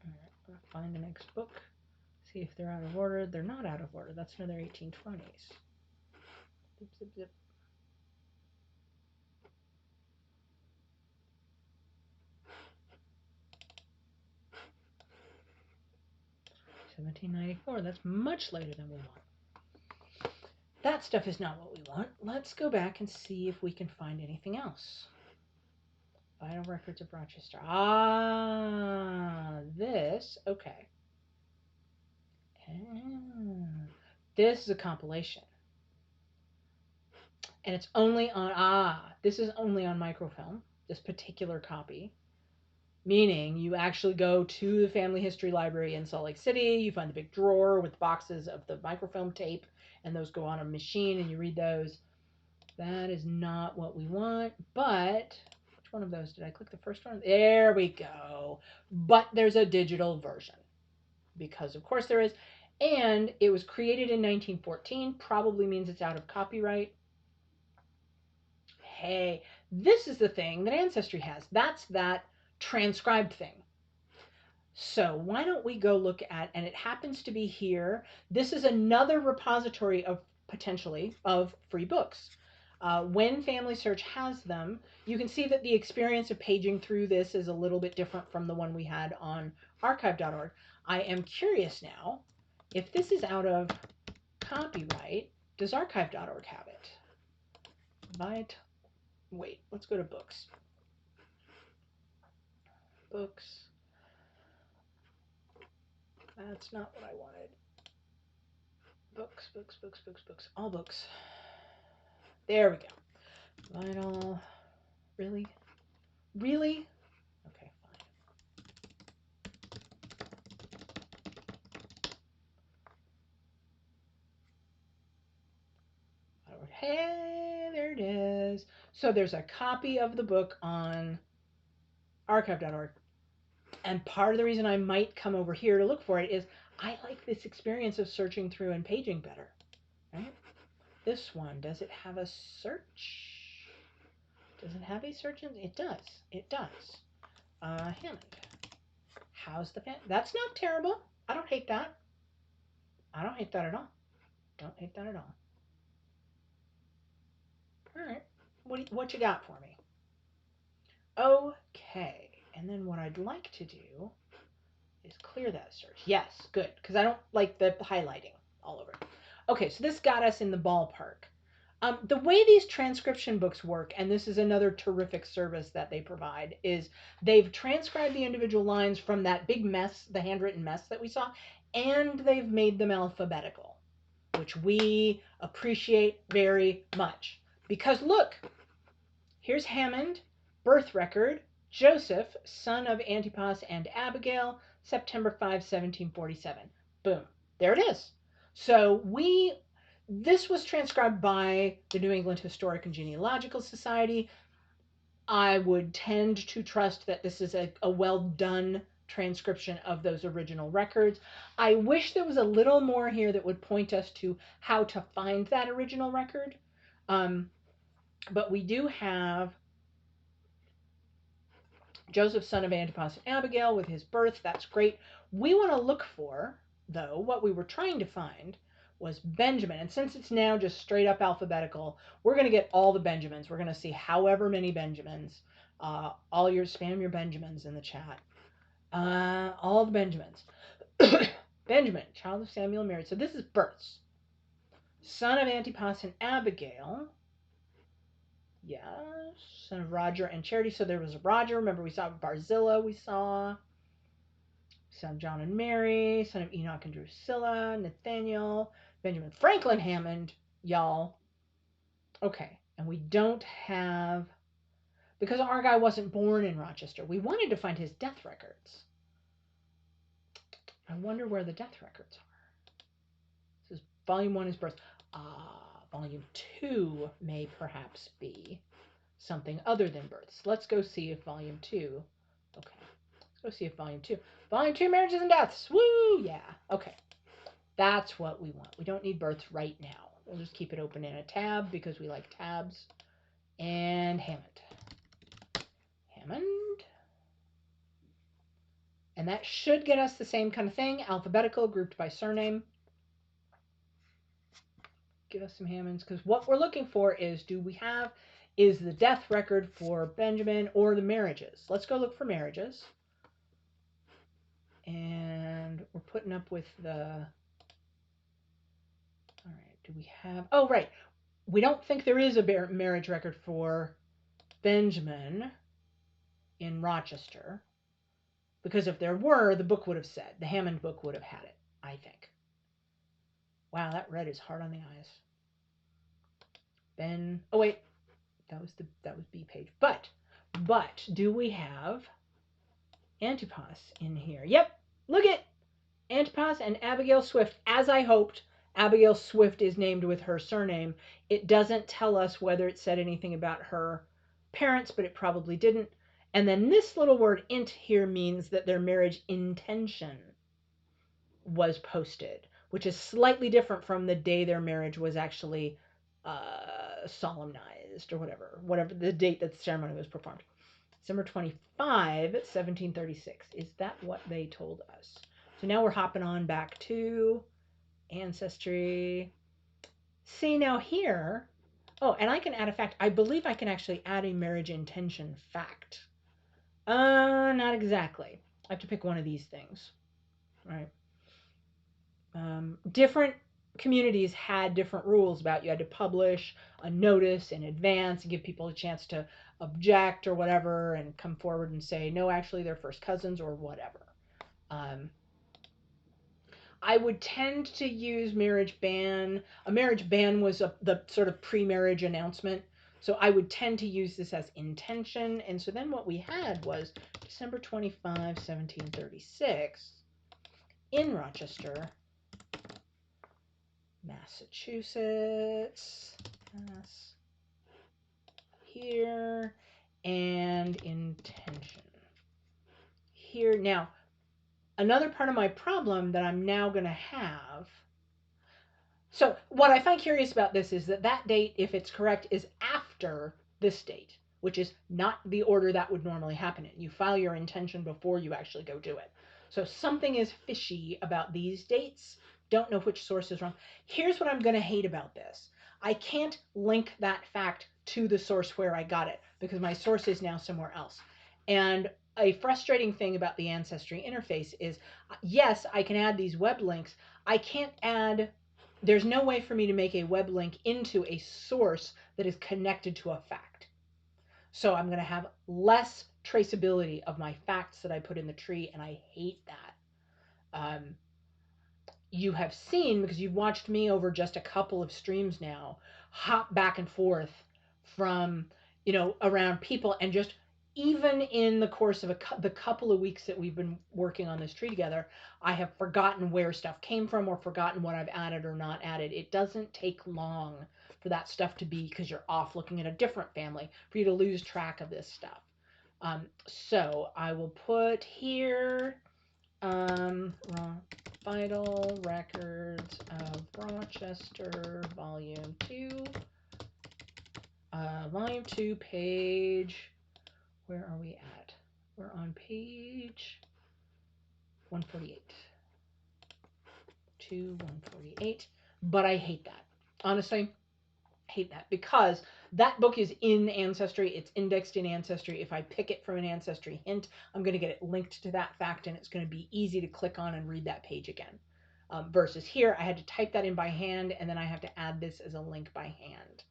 All right, I'm gonna find the next book. See if they're out of order. They're not out of order. That's another 1820s. Zip, zip, zip. 1794. That's much later than we want. That stuff is not what we want. Let's go back and see if we can find anything else. Vital records of Rochester. Ah, this. Okay. This is a compilation. And it's only on, this is only on microfilm, this particular copy. Meaning you actually go to the family history library in Salt Lake City, you find the big drawer with boxes of the microfilm tape, and those go on a machine and you read those. That is not what we want, but which one of those? Did I click the first one? There we go. But there's a digital version, because of course there is. And it was created in 1914, probably means it's out of copyright. Hey, this is the thing that Ancestry has. That's that transcribed thing. So why don't we go look at, and it happens to be here. This is another repository of potentially of free books. When Family Search has them, you can see that the experience of paging through this is a little bit different from the one we had on archive.org. I am curious now, if this is out of copyright, does archive.org have it? Wait, let's go to books. Books. That's not what I wanted. Books, books, books, books, books. All books. There we go. Vital. Really? Really? Okay, fine. Hey, there it is. So there's a copy of the book on archive.org. And part of the reason I might come over here to look for it is I like this experience of searching through and paging better. Right? This one, does it have a search? Does it have a search engine? It does. It does. Hammond. How's the fan? That's not terrible. I don't hate that. I don't hate that at all. Don't hate that at all. All right. What you got for me? Okay. And then what I'd like to do is clear that search. Yes, good. Because I don't like the highlighting all over. Okay, so this got us in the ballpark. The way these transcription books work, and this is another terrific service that they provide, is they've transcribed the individual lines from that big mess, the handwritten mess that we saw, and they've made them alphabetical, which we appreciate very much. Because look, here's Hammond, birth record, Joseph, son of Antipas and Abigail, September 5, 1747. Boom. There it is. So this was transcribed by the New England Historic and Genealogical Society. I would tend to trust that this is a well done transcription of those original records. I wish there was a little more here that would point us to how to find that original record. But we do have Joseph, son of Antipas and Abigail, with his birth. That's great. We want to look for, though, what we were trying to find was Benjamin. And since it's now just straight up alphabetical, we're going to get all the Benjamins. We're going to see however many Benjamins. Spam your Benjamins in the chat. All the Benjamins. Benjamin, child of Samuel and Mary. So this is births. Son of Antipas and Abigail. Yes. Son of Roger and Charity. So there was Roger. Remember, we saw Barzilla. Son of John and Mary. Son of Enoch and Drusilla. Nathaniel. Benjamin Franklin Hammond. Y'all. Okay. And we don't have... Because our guy wasn't born in Rochester, we wanted to find his death records. I wonder where the death records are. This is Volume 1 is birth. Volume 2 may perhaps be something other than births. Let's go see if Volume 2... Okay. Let's go see if Volume 2... Volume 2, Marriages and Deaths! Woo! Yeah. Okay. That's what we want. We don't need births right now. We'll just keep it open in a tab because we like tabs. And Hammond. And that should get us the same kind of thing. Alphabetical, grouped by surname. Give us some Hammonds, because what we're looking for is, is the death record for Benjamin or the marriages? Let's go look for marriages. And And we're putting up with the, all right, do we have, oh, right. We don't think there is a marriage record for Benjamin in Rochester, because if there were, the book would have said, the Hammond book would have had it, I think. Wow, that red is hard on the eyes. Oh wait, that was B page. But do we have Antipas in here? Yep, look at Antipas and Abigail Swift, as I hoped. Abigail Swift is named with her surname. It doesn't tell us whether it said anything about her parents, but it probably didn't. And then this little word int here means that their marriage intention was posted, which is slightly different from the day their marriage was actually solemnized, or whatever the date that the ceremony was performed. December 25, 1736. Is that what they told us? So now we're hopping on back to Ancestry. See, now here, oh, and I can add a fact. I believe I can actually add a marriage intention fact. Not exactly. I have to pick one of these things, right? Different communities had different rules about you had to publish a notice in advance and give people a chance to object or whatever and come forward and say, no, actually they're first cousins or whatever. I would tend to use marriage ban. A marriage ban was the sort of pre-marriage announcement. So I would tend to use this as intention. And so then what we had was December 25, 1736 in Rochester, Massachusetts. Here, and intention here. Now, another part of my problem that I'm now going to have. So what I find curious about this is that date, if it's correct, is after this date, which is not the order that would normally happen in. You file your intention before you actually go do it. So something is fishy about these dates. Don't know which source is wrong. Here's what I'm going to hate about this. I can't link that fact to the source where I got it because my source is now somewhere else. And a frustrating thing about the Ancestry interface is, yes, I can add these web links. I can't add, there's no way for me to make a web link into a source that is connected to a fact. So I'm going to have less traceability of my facts that I put in the tree, and I hate that. You have seen, because you've watched me over just a couple of streams now, hop back and forth from, around people, and just even in the course of the couple of weeks that we've been working on this tree together, I have forgotten where stuff came from or forgotten what I've added or not added. It doesn't take long for that stuff to be, because you're off looking at a different family, for you to lose track of this stuff. So I will put here, Vital Records of Rochester, Volume 2. Volume 2, page, where are we at? We're on page 148. 148. But I hate that. Honestly, hate that, because that book is in Ancestry. It's indexed in Ancestry. If I pick it from an Ancestry hint, I'm going to get it linked to that fact, and it's going to be easy to click on and read that page again. Versus here, I had to type that in by hand, and then I have to add this as a link by hand.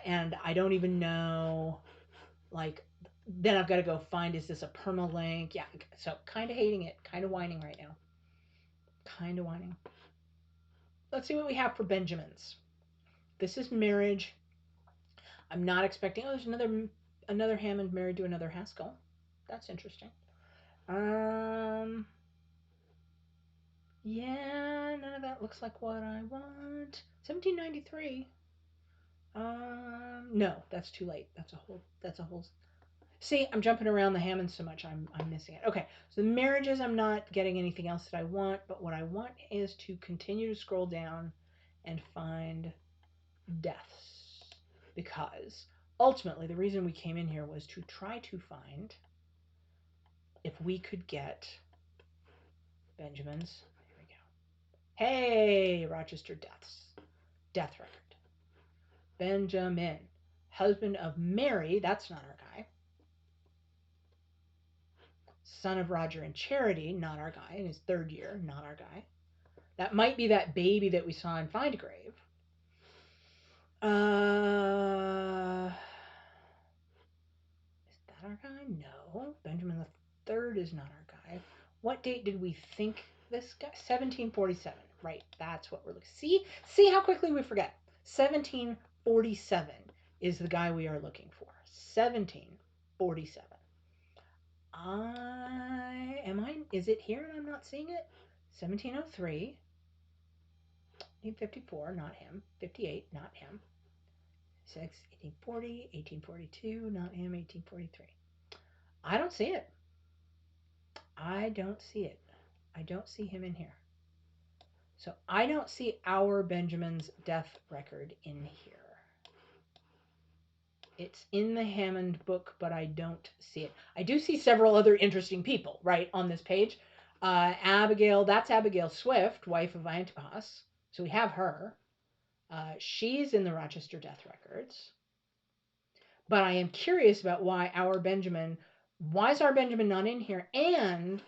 And I don't even know, then I've got to go find, is this a permalink? Yeah, so kind of hating it, kind of whining right now. Kind of whining. Let's see what we have for Benjamins. This is marriage. I'm not expecting, there's another Hammond married to another Haskell. That's interesting. Yeah, none of that looks like what I want. 1793. No, that's too late. That's a whole. See, I'm jumping around the Hammond so much, I'm missing it. Okay, so the marriages, I'm not getting anything else that I want, but what I want is to continue to scroll down and find deaths, because ultimately the reason we came in here was to try to find if we could get Benjamin's. Here we go. Hey, Rochester deaths. Death record. Benjamin, husband of Mary. That's not our guy. son of Roger and Charity, not our guy, in his 3rd year, not our guy. That might be that baby that we saw in Find a Grave. Is that our guy? No. Benjamin the Third is not our guy. What date did we think this guy? 1747. Right, that's what we're looking. See how quickly we forget. 1747 is the guy we are looking for. 1747. Is it here and I'm not seeing it? 1703. 1854, not him. 58, not him. 1840, 1842, not him. 1843. I don't see it. I don't see it. I don't see him in here. So I don't see our Benjamin's death record in here. It's in the Hammond book, but I don't see it. I do see several other interesting people, right, on this page. Abigail, that's Abigail Swift, wife of Antipas. So we have her. She's in the Rochester death records. But I am curious about why is our Benjamin not in here? And,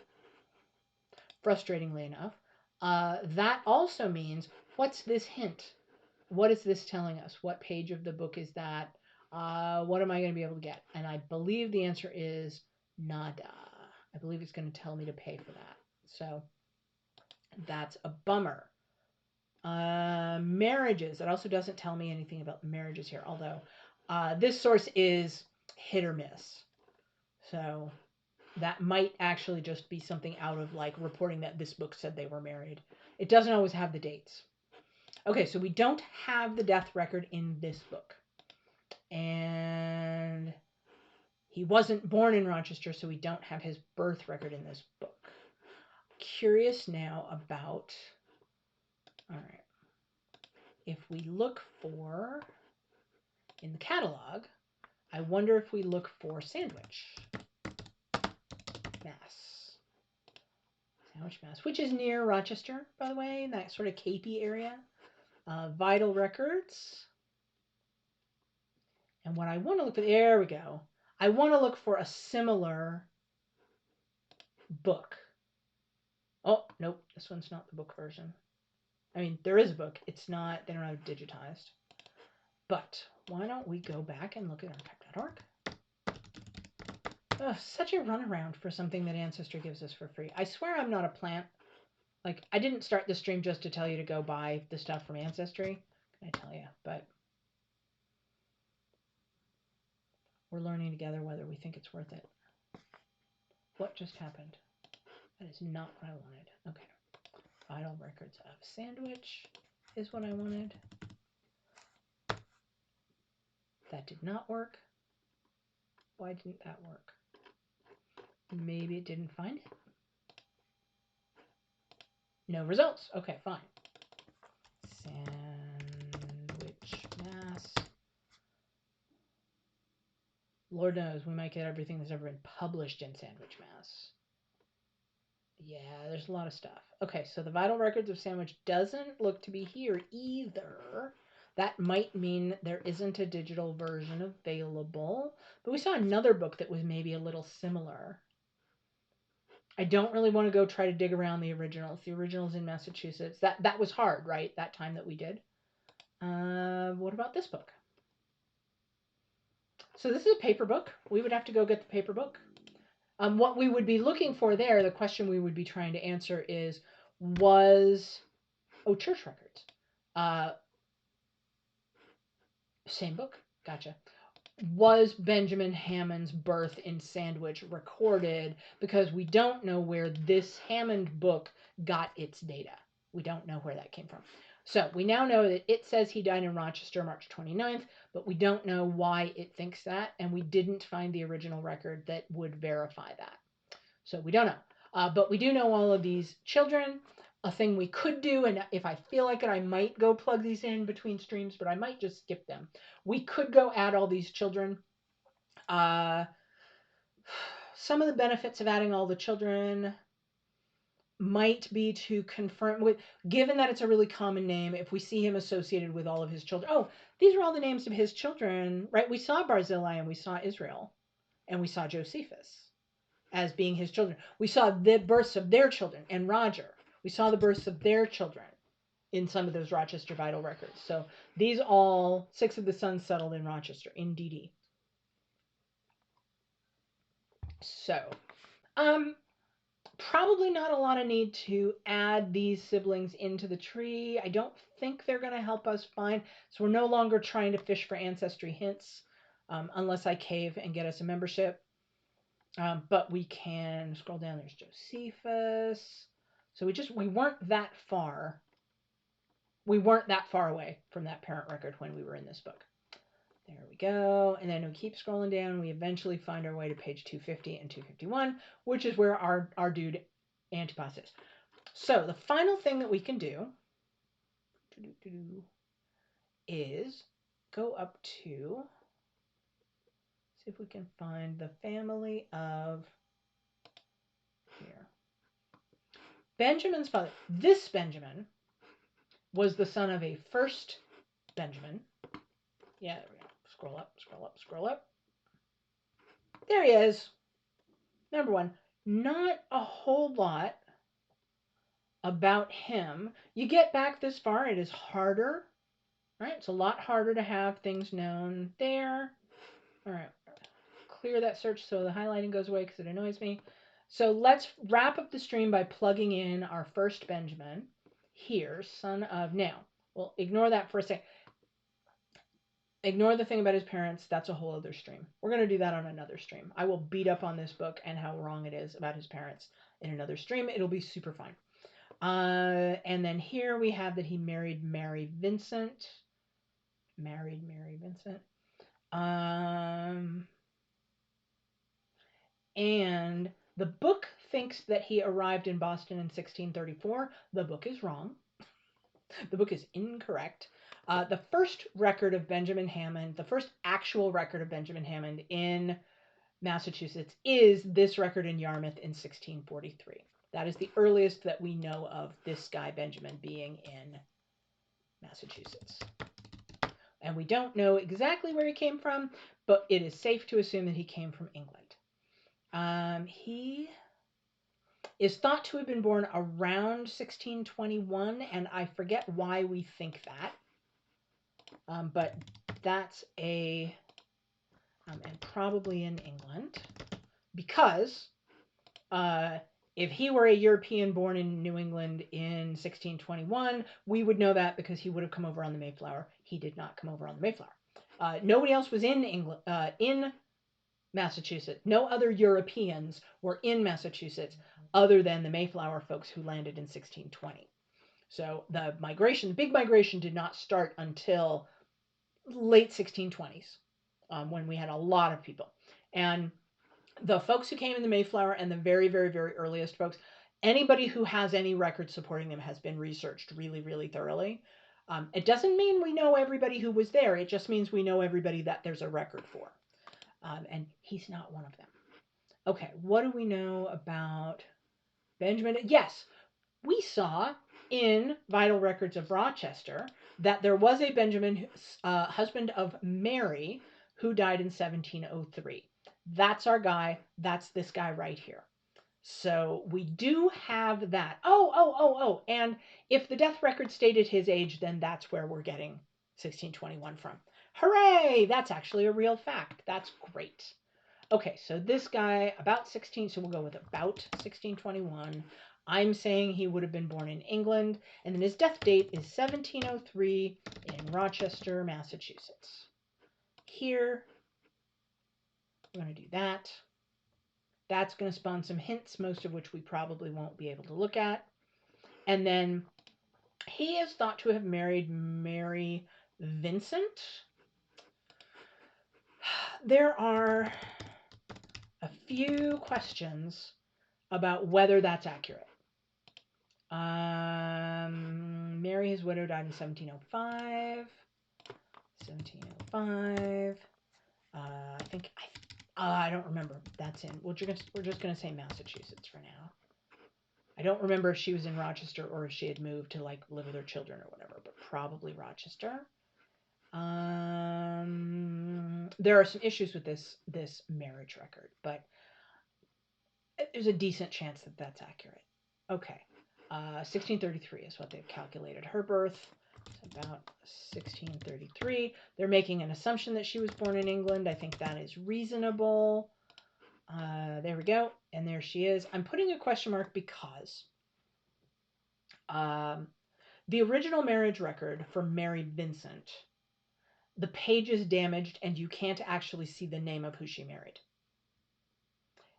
frustratingly enough, that also means, what's this hint? What is this telling us? What page of the book is that? What am I going to be able to get? And I believe the answer is nada. I believe it's going to tell me to pay for that. So that's a bummer. Marriages. It also doesn't tell me anything about marriages here, although this source is hit or miss. So that might actually just be something out of like reporting that this book said they were married. It doesn't always have the dates. Okay, so we don't have the death record in this book. And he wasn't born in Rochester, so we don't have his birth record in this book. Curious now about, all right, if we look for, in the catalog, I wonder if we look for Sandwich, Mass. Sandwich, Mass, which is near Rochester, by the way, in that sort of Capey area. Vital Records. And what I want to look for, there we go. I want to look for a similar book. Oh, nope, this one's not the book version. I mean, there is a book. It's not, they don't have it digitized. But why don't we go back and look at archive.org? Oh, such a runaround for something that Ancestry gives us for free. I swear I'm not a plant. Like, I didn't start the stream just to tell you to go buy the stuff from Ancestry. Can I tell you? But we're learning together whether we think it's worth it. What just happened? That is not what I wanted. Okay. Vital Records of Sandwich is what I wanted. That did not work. Why didn't that work? Maybe it didn't find it. No results. Okay, fine. Sandwich, Mass. Lord knows we might get everything that's ever been published in Sandwich, Mass. Yeah, there's a lot of stuff. Okay, so the Vital Records of Sandwich doesn't look to be here either. That might mean there isn't a digital version available. But we saw another book that was maybe a little similar. I don't really want to go try to dig around the originals. The originals in Massachusetts. That was hard, right? That time that we did. What about this book? So this is a paper book. We would have to go get the paper book. What we would be looking for there, the question we would be trying to answer is, church records. Same book. Gotcha. Was Benjamin Hammond's birth in Sandwich recorded? Because we don't know where this Hammond book got its data. We don't know where that came from. So we now know that it says he died in Rochester March 29th, but we don't know why it thinks that, and we didn't find the original record that would verify that. So we don't know. But we do know all of these children. A thing we could do, and if I feel like it, I might go plug these in between streams, but I might just skip them. We could go add all these children. Some of the benefits of adding all the children might be to confirm with, given that it's a really common name, if we see him associated with all of his children. Oh, these are all the names of his children, right? We saw Barzillai and we saw Israel and we saw Josephus as being his children. We saw the births of their children, and Roger. We saw the births of their children in some of those Rochester vital records. So these all 6 of the sons settled in Rochester, in DD. So, probably not a lot of need to add these siblings into the tree. I don't think they're going to help us find, so we're no longer trying to fish for ancestry hints, unless I cave and get us a membership. But we can scroll down. There's Josephus. So we weren't that far. We weren't that far away from that parent record when we were in this book. There we go. And then we keep scrolling down. We eventually find our way to page 250 and 251, which is where our dude Antipas is. So the final thing that we can do is go up to, see if we can find the family of, here, Benjamin's father. This Benjamin was the son of a first Benjamin. Yeah, there we go. Scroll up, scroll up, scroll up. There he is. Number 1. Not a whole lot about him. You get back this far, it is harder, right? It's a lot harder to have things known there. All right, clear that search so the highlighting goes away because it annoys me. So let's wrap up the stream by plugging in our first Benjamin here, son of, now, well, ignore that for a second. Ignore the thing about his parents. That's a whole other stream. We're going to do that on another stream. I will beat up on this book and how wrong it is about his parents in another stream. It'll be super fun. And then here we have that he married Mary Vincent. Married Mary Vincent. And the book thinks that he arrived in Boston in 1634. The book is wrong. The book is incorrect. The first record of Benjamin Hammond, the first actual record of Benjamin Hammond in Massachusetts is this record in Yarmouth in 1643. That is the earliest that we know of this guy Benjamin being in Massachusetts. And we don't know exactly where he came from, but it is safe to assume that he came from England. He is thought to have been born around 1621, and I forget why we think that. But that's and probably in England, because if he were a European born in New England in 1621, we would know that because he would have come over on the Mayflower. He did not come over on the Mayflower. Nobody else was in England, in Massachusetts. No other Europeans were in Massachusetts other than the Mayflower folks who landed in 1620. So the migration, the big migration, did not start until late 1620s, when we had a lot of people. And the folks who came in the Mayflower and the very, very, very earliest folks, anybody who has any record supporting them has been researched really, really thoroughly. It doesn't mean we know everybody who was there. It just means we know everybody that there's a record for. And he's not one of them. Okay, what do we know about Benjamin? Yes, we saw in Vital Records of Rochester that there was a Benjamin, husband of Mary, who died in 1703. That's our guy. That's this guy right here. So we do have that. Oh. And if the death record stated his age, then that's where we're getting 1621 from. Hooray! That's actually a real fact. That's great. Okay, so this guy, about 16, so we'll go with about 1621. I'm saying he would have been born in England, and then his death date is 1703 in Rochester, Massachusetts. Here, we're going to do that. That's going to spawn some hints, most of which we probably won't be able to look at. And then he is thought to have married Mary Vincent. There are a few questions about whether that's accurate. Mary, his widow, died in 1705. 1705. I don't remember. That's in. We're just gonna say Massachusetts for now. I don't remember if she was in Rochester or if she had moved to like live with her children or whatever, but probably Rochester. There are some issues with this marriage record, but there's a decent chance that that's accurate. Okay. 1633 is what they've calculated her birth. It's about 1633. They're making an assumption that she was born in England. I think that is reasonable. There we go. And there she is. I'm putting a question mark because the original marriage record for Mary Vincent, the page is damaged and you can't actually see the name of who she married.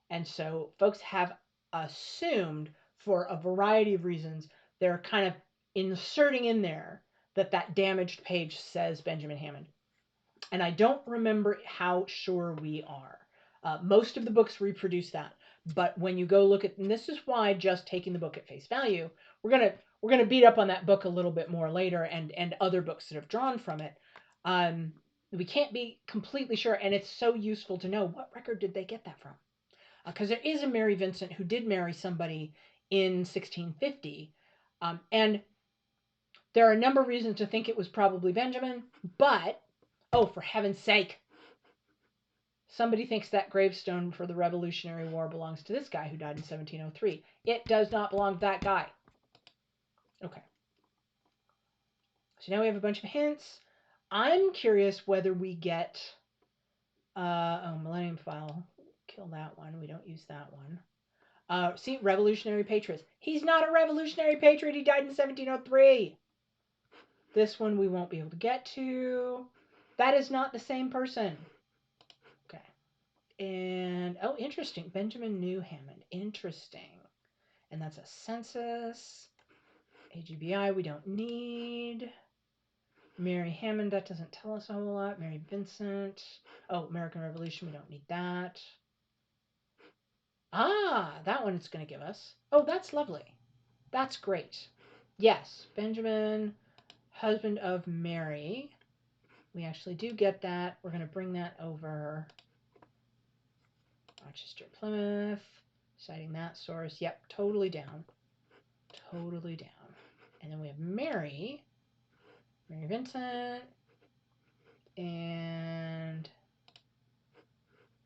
And so folks have assumed, for a variety of reasons, they're kind of inserting in there that that damaged page says Benjamin Hammond. And I don't remember how sure we are. Most of the books reproduce that. But when you go look at, and this is why just taking the book at face value, we're gonna beat up on that book a little bit more later, and other books that have drawn from it. We can't be completely sure, and it's so useful to know what record did they get that from. Because there is a Mary Vincent who did marry somebody in 1650, and there are a number of reasons to think it was probably Benjamin, but, oh, for heaven's sake, somebody thinks that gravestone for the Revolutionary War belongs to this guy who died in 1703. It does not belong to that guy. Okay. So now we have a bunch of hints. I'm curious whether we get, Millennium File. Kill that one. We don't use that one. See, Revolutionary Patriots. He's not a Revolutionary Patriot. He died in 1703. This one we won't be able to get to. That is not the same person. Okay. And, oh, interesting. Benjamin New Hammond. Interesting. And that's a census. AGBI we don't need. Mary Hammond, that doesn't tell us a whole lot. Mary Vincent. Oh, American Revolution, we don't need that. Ah, that one it's going to give us. Oh, that's lovely. That's great. Yes, Benjamin, husband of Mary. We actually do get that. We're going to bring that over. Rochester, Plymouth. Citing that source. Yep, totally down. Totally down. And then we have Mary Vincent. And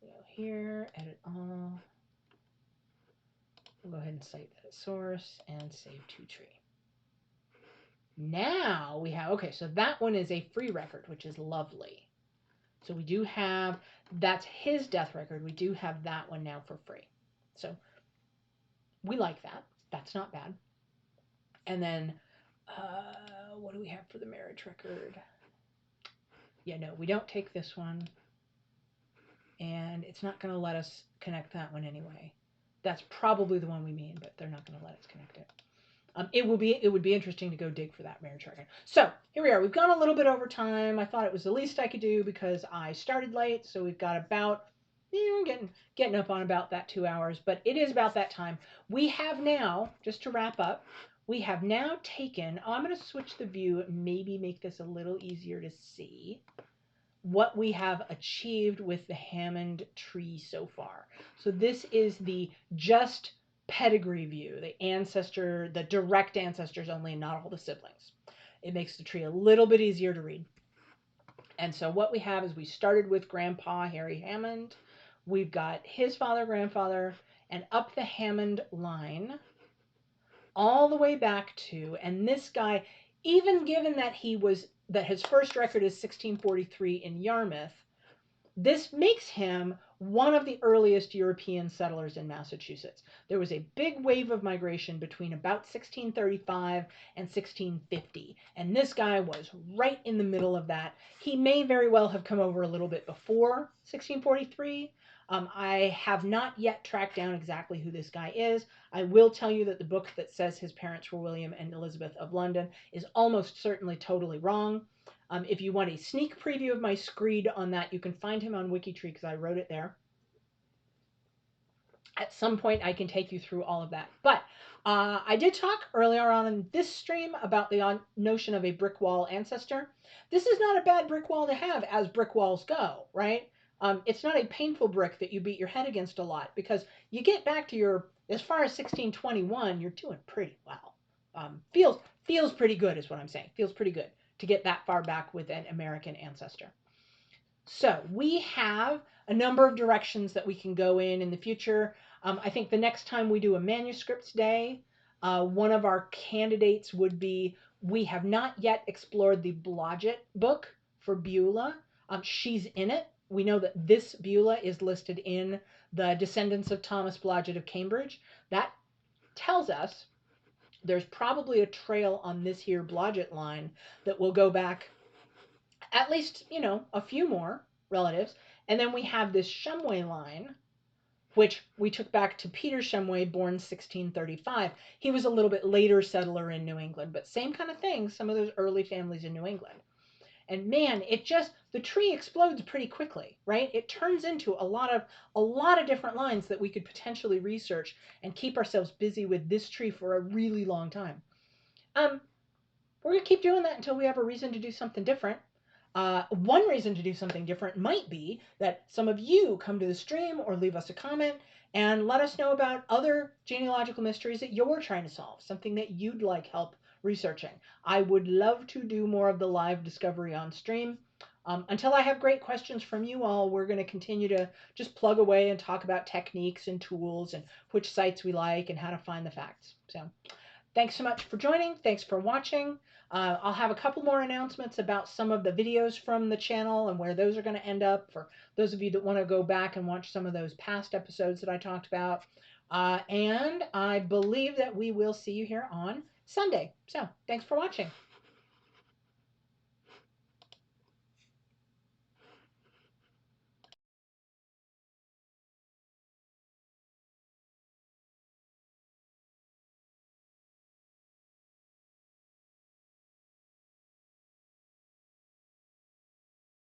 we go here, edit all. We'll go ahead and cite that source and save to tree. Now we have, okay, so that one is a free record, which is lovely. So we do have, that's his death record. We do have that one now for free. So we like that. That's not bad. And then, what do we have for the marriage record? Yeah, no, we don't take this one. And it's not going to let us connect that one anyway. That's probably the one we mean, but they're not going to let us connect it. It would be interesting to go dig for that marriage record. So here we are. We've gone a little bit over time. I thought it was the least I could do because I started late. So we've got about, getting up on about that 2 hours, but it is about that time. We have now, just to wrap up, we have now taken, I'm going to switch the view, maybe make this a little easier to see what we have achieved with the Hammond tree so far. So this is the just pedigree view, the ancestor, the direct ancestors only, not all the siblings. It makes the tree a little bit easier to read. And so what we have is we started with Grandpa Harry Hammond. We've got his father, grandfather, and up the Hammond line, all the way back to, and this guy, even given that that his first record is 1643 in Yarmouth, this makes him one of the earliest European settlers in Massachusetts. There was a big wave of migration between about 1635 and 1650, and this guy was right in the middle of that. He may very well have come over a little bit before 1643. I have not yet tracked down exactly who this guy is. I will tell you that the book that says his parents were William and Elizabeth of London is almost certainly totally wrong. If you want a sneak preview of my screed on that, you can find him on Wikitree because I wrote it there. At some point, I can take you through all of that. But I did talk earlier on in this stream about the notion of a brick wall ancestor. This is not a bad brick wall to have as brick walls go, right? It's not a painful brick that you beat your head against a lot because you get back to as far as 1621, you're doing pretty well. Feels pretty good is what I'm saying. Feels pretty good to get that far back with an American ancestor. So we have a number of directions that we can go in the future. I think the next time we do a manuscripts day, one of our candidates would be, we have not yet explored the Blodgett book for Beulah. She's in it. We know that this Beulah is listed in the Descendants of Thomas Blodgett of Cambridge. That tells us there's probably a trail on this here Blodgett line that will go back at least, a few more relatives. And then we have this Shumway line, which we took back to Peter Shumway, born 1635. He was a little bit later settler in New England, but same kind of thing, some of those early families in New England. And man, the tree explodes pretty quickly, right? It turns into a lot of different lines that we could potentially research and keep ourselves busy with this tree for a really long time. We're going to keep doing that until we have a reason to do something different. One reason to do something different might be that some of you come to the stream or leave us a comment and let us know about other genealogical mysteries that you're trying to solve, something that you'd like help researching. I would love to do more of the live discovery on stream. Until I have great questions from you all, we're going to continue to just plug away and talk about techniques and tools and which sites we like and how to find the facts. So thanks so much for joining. Thanks for watching. I'll have a couple more announcements about some of the videos from the channel and where those are going to end up for those of you that want to go back and watch some of those past episodes that I talked about. And I believe that we will see you here on Sunday. So thanks for watching.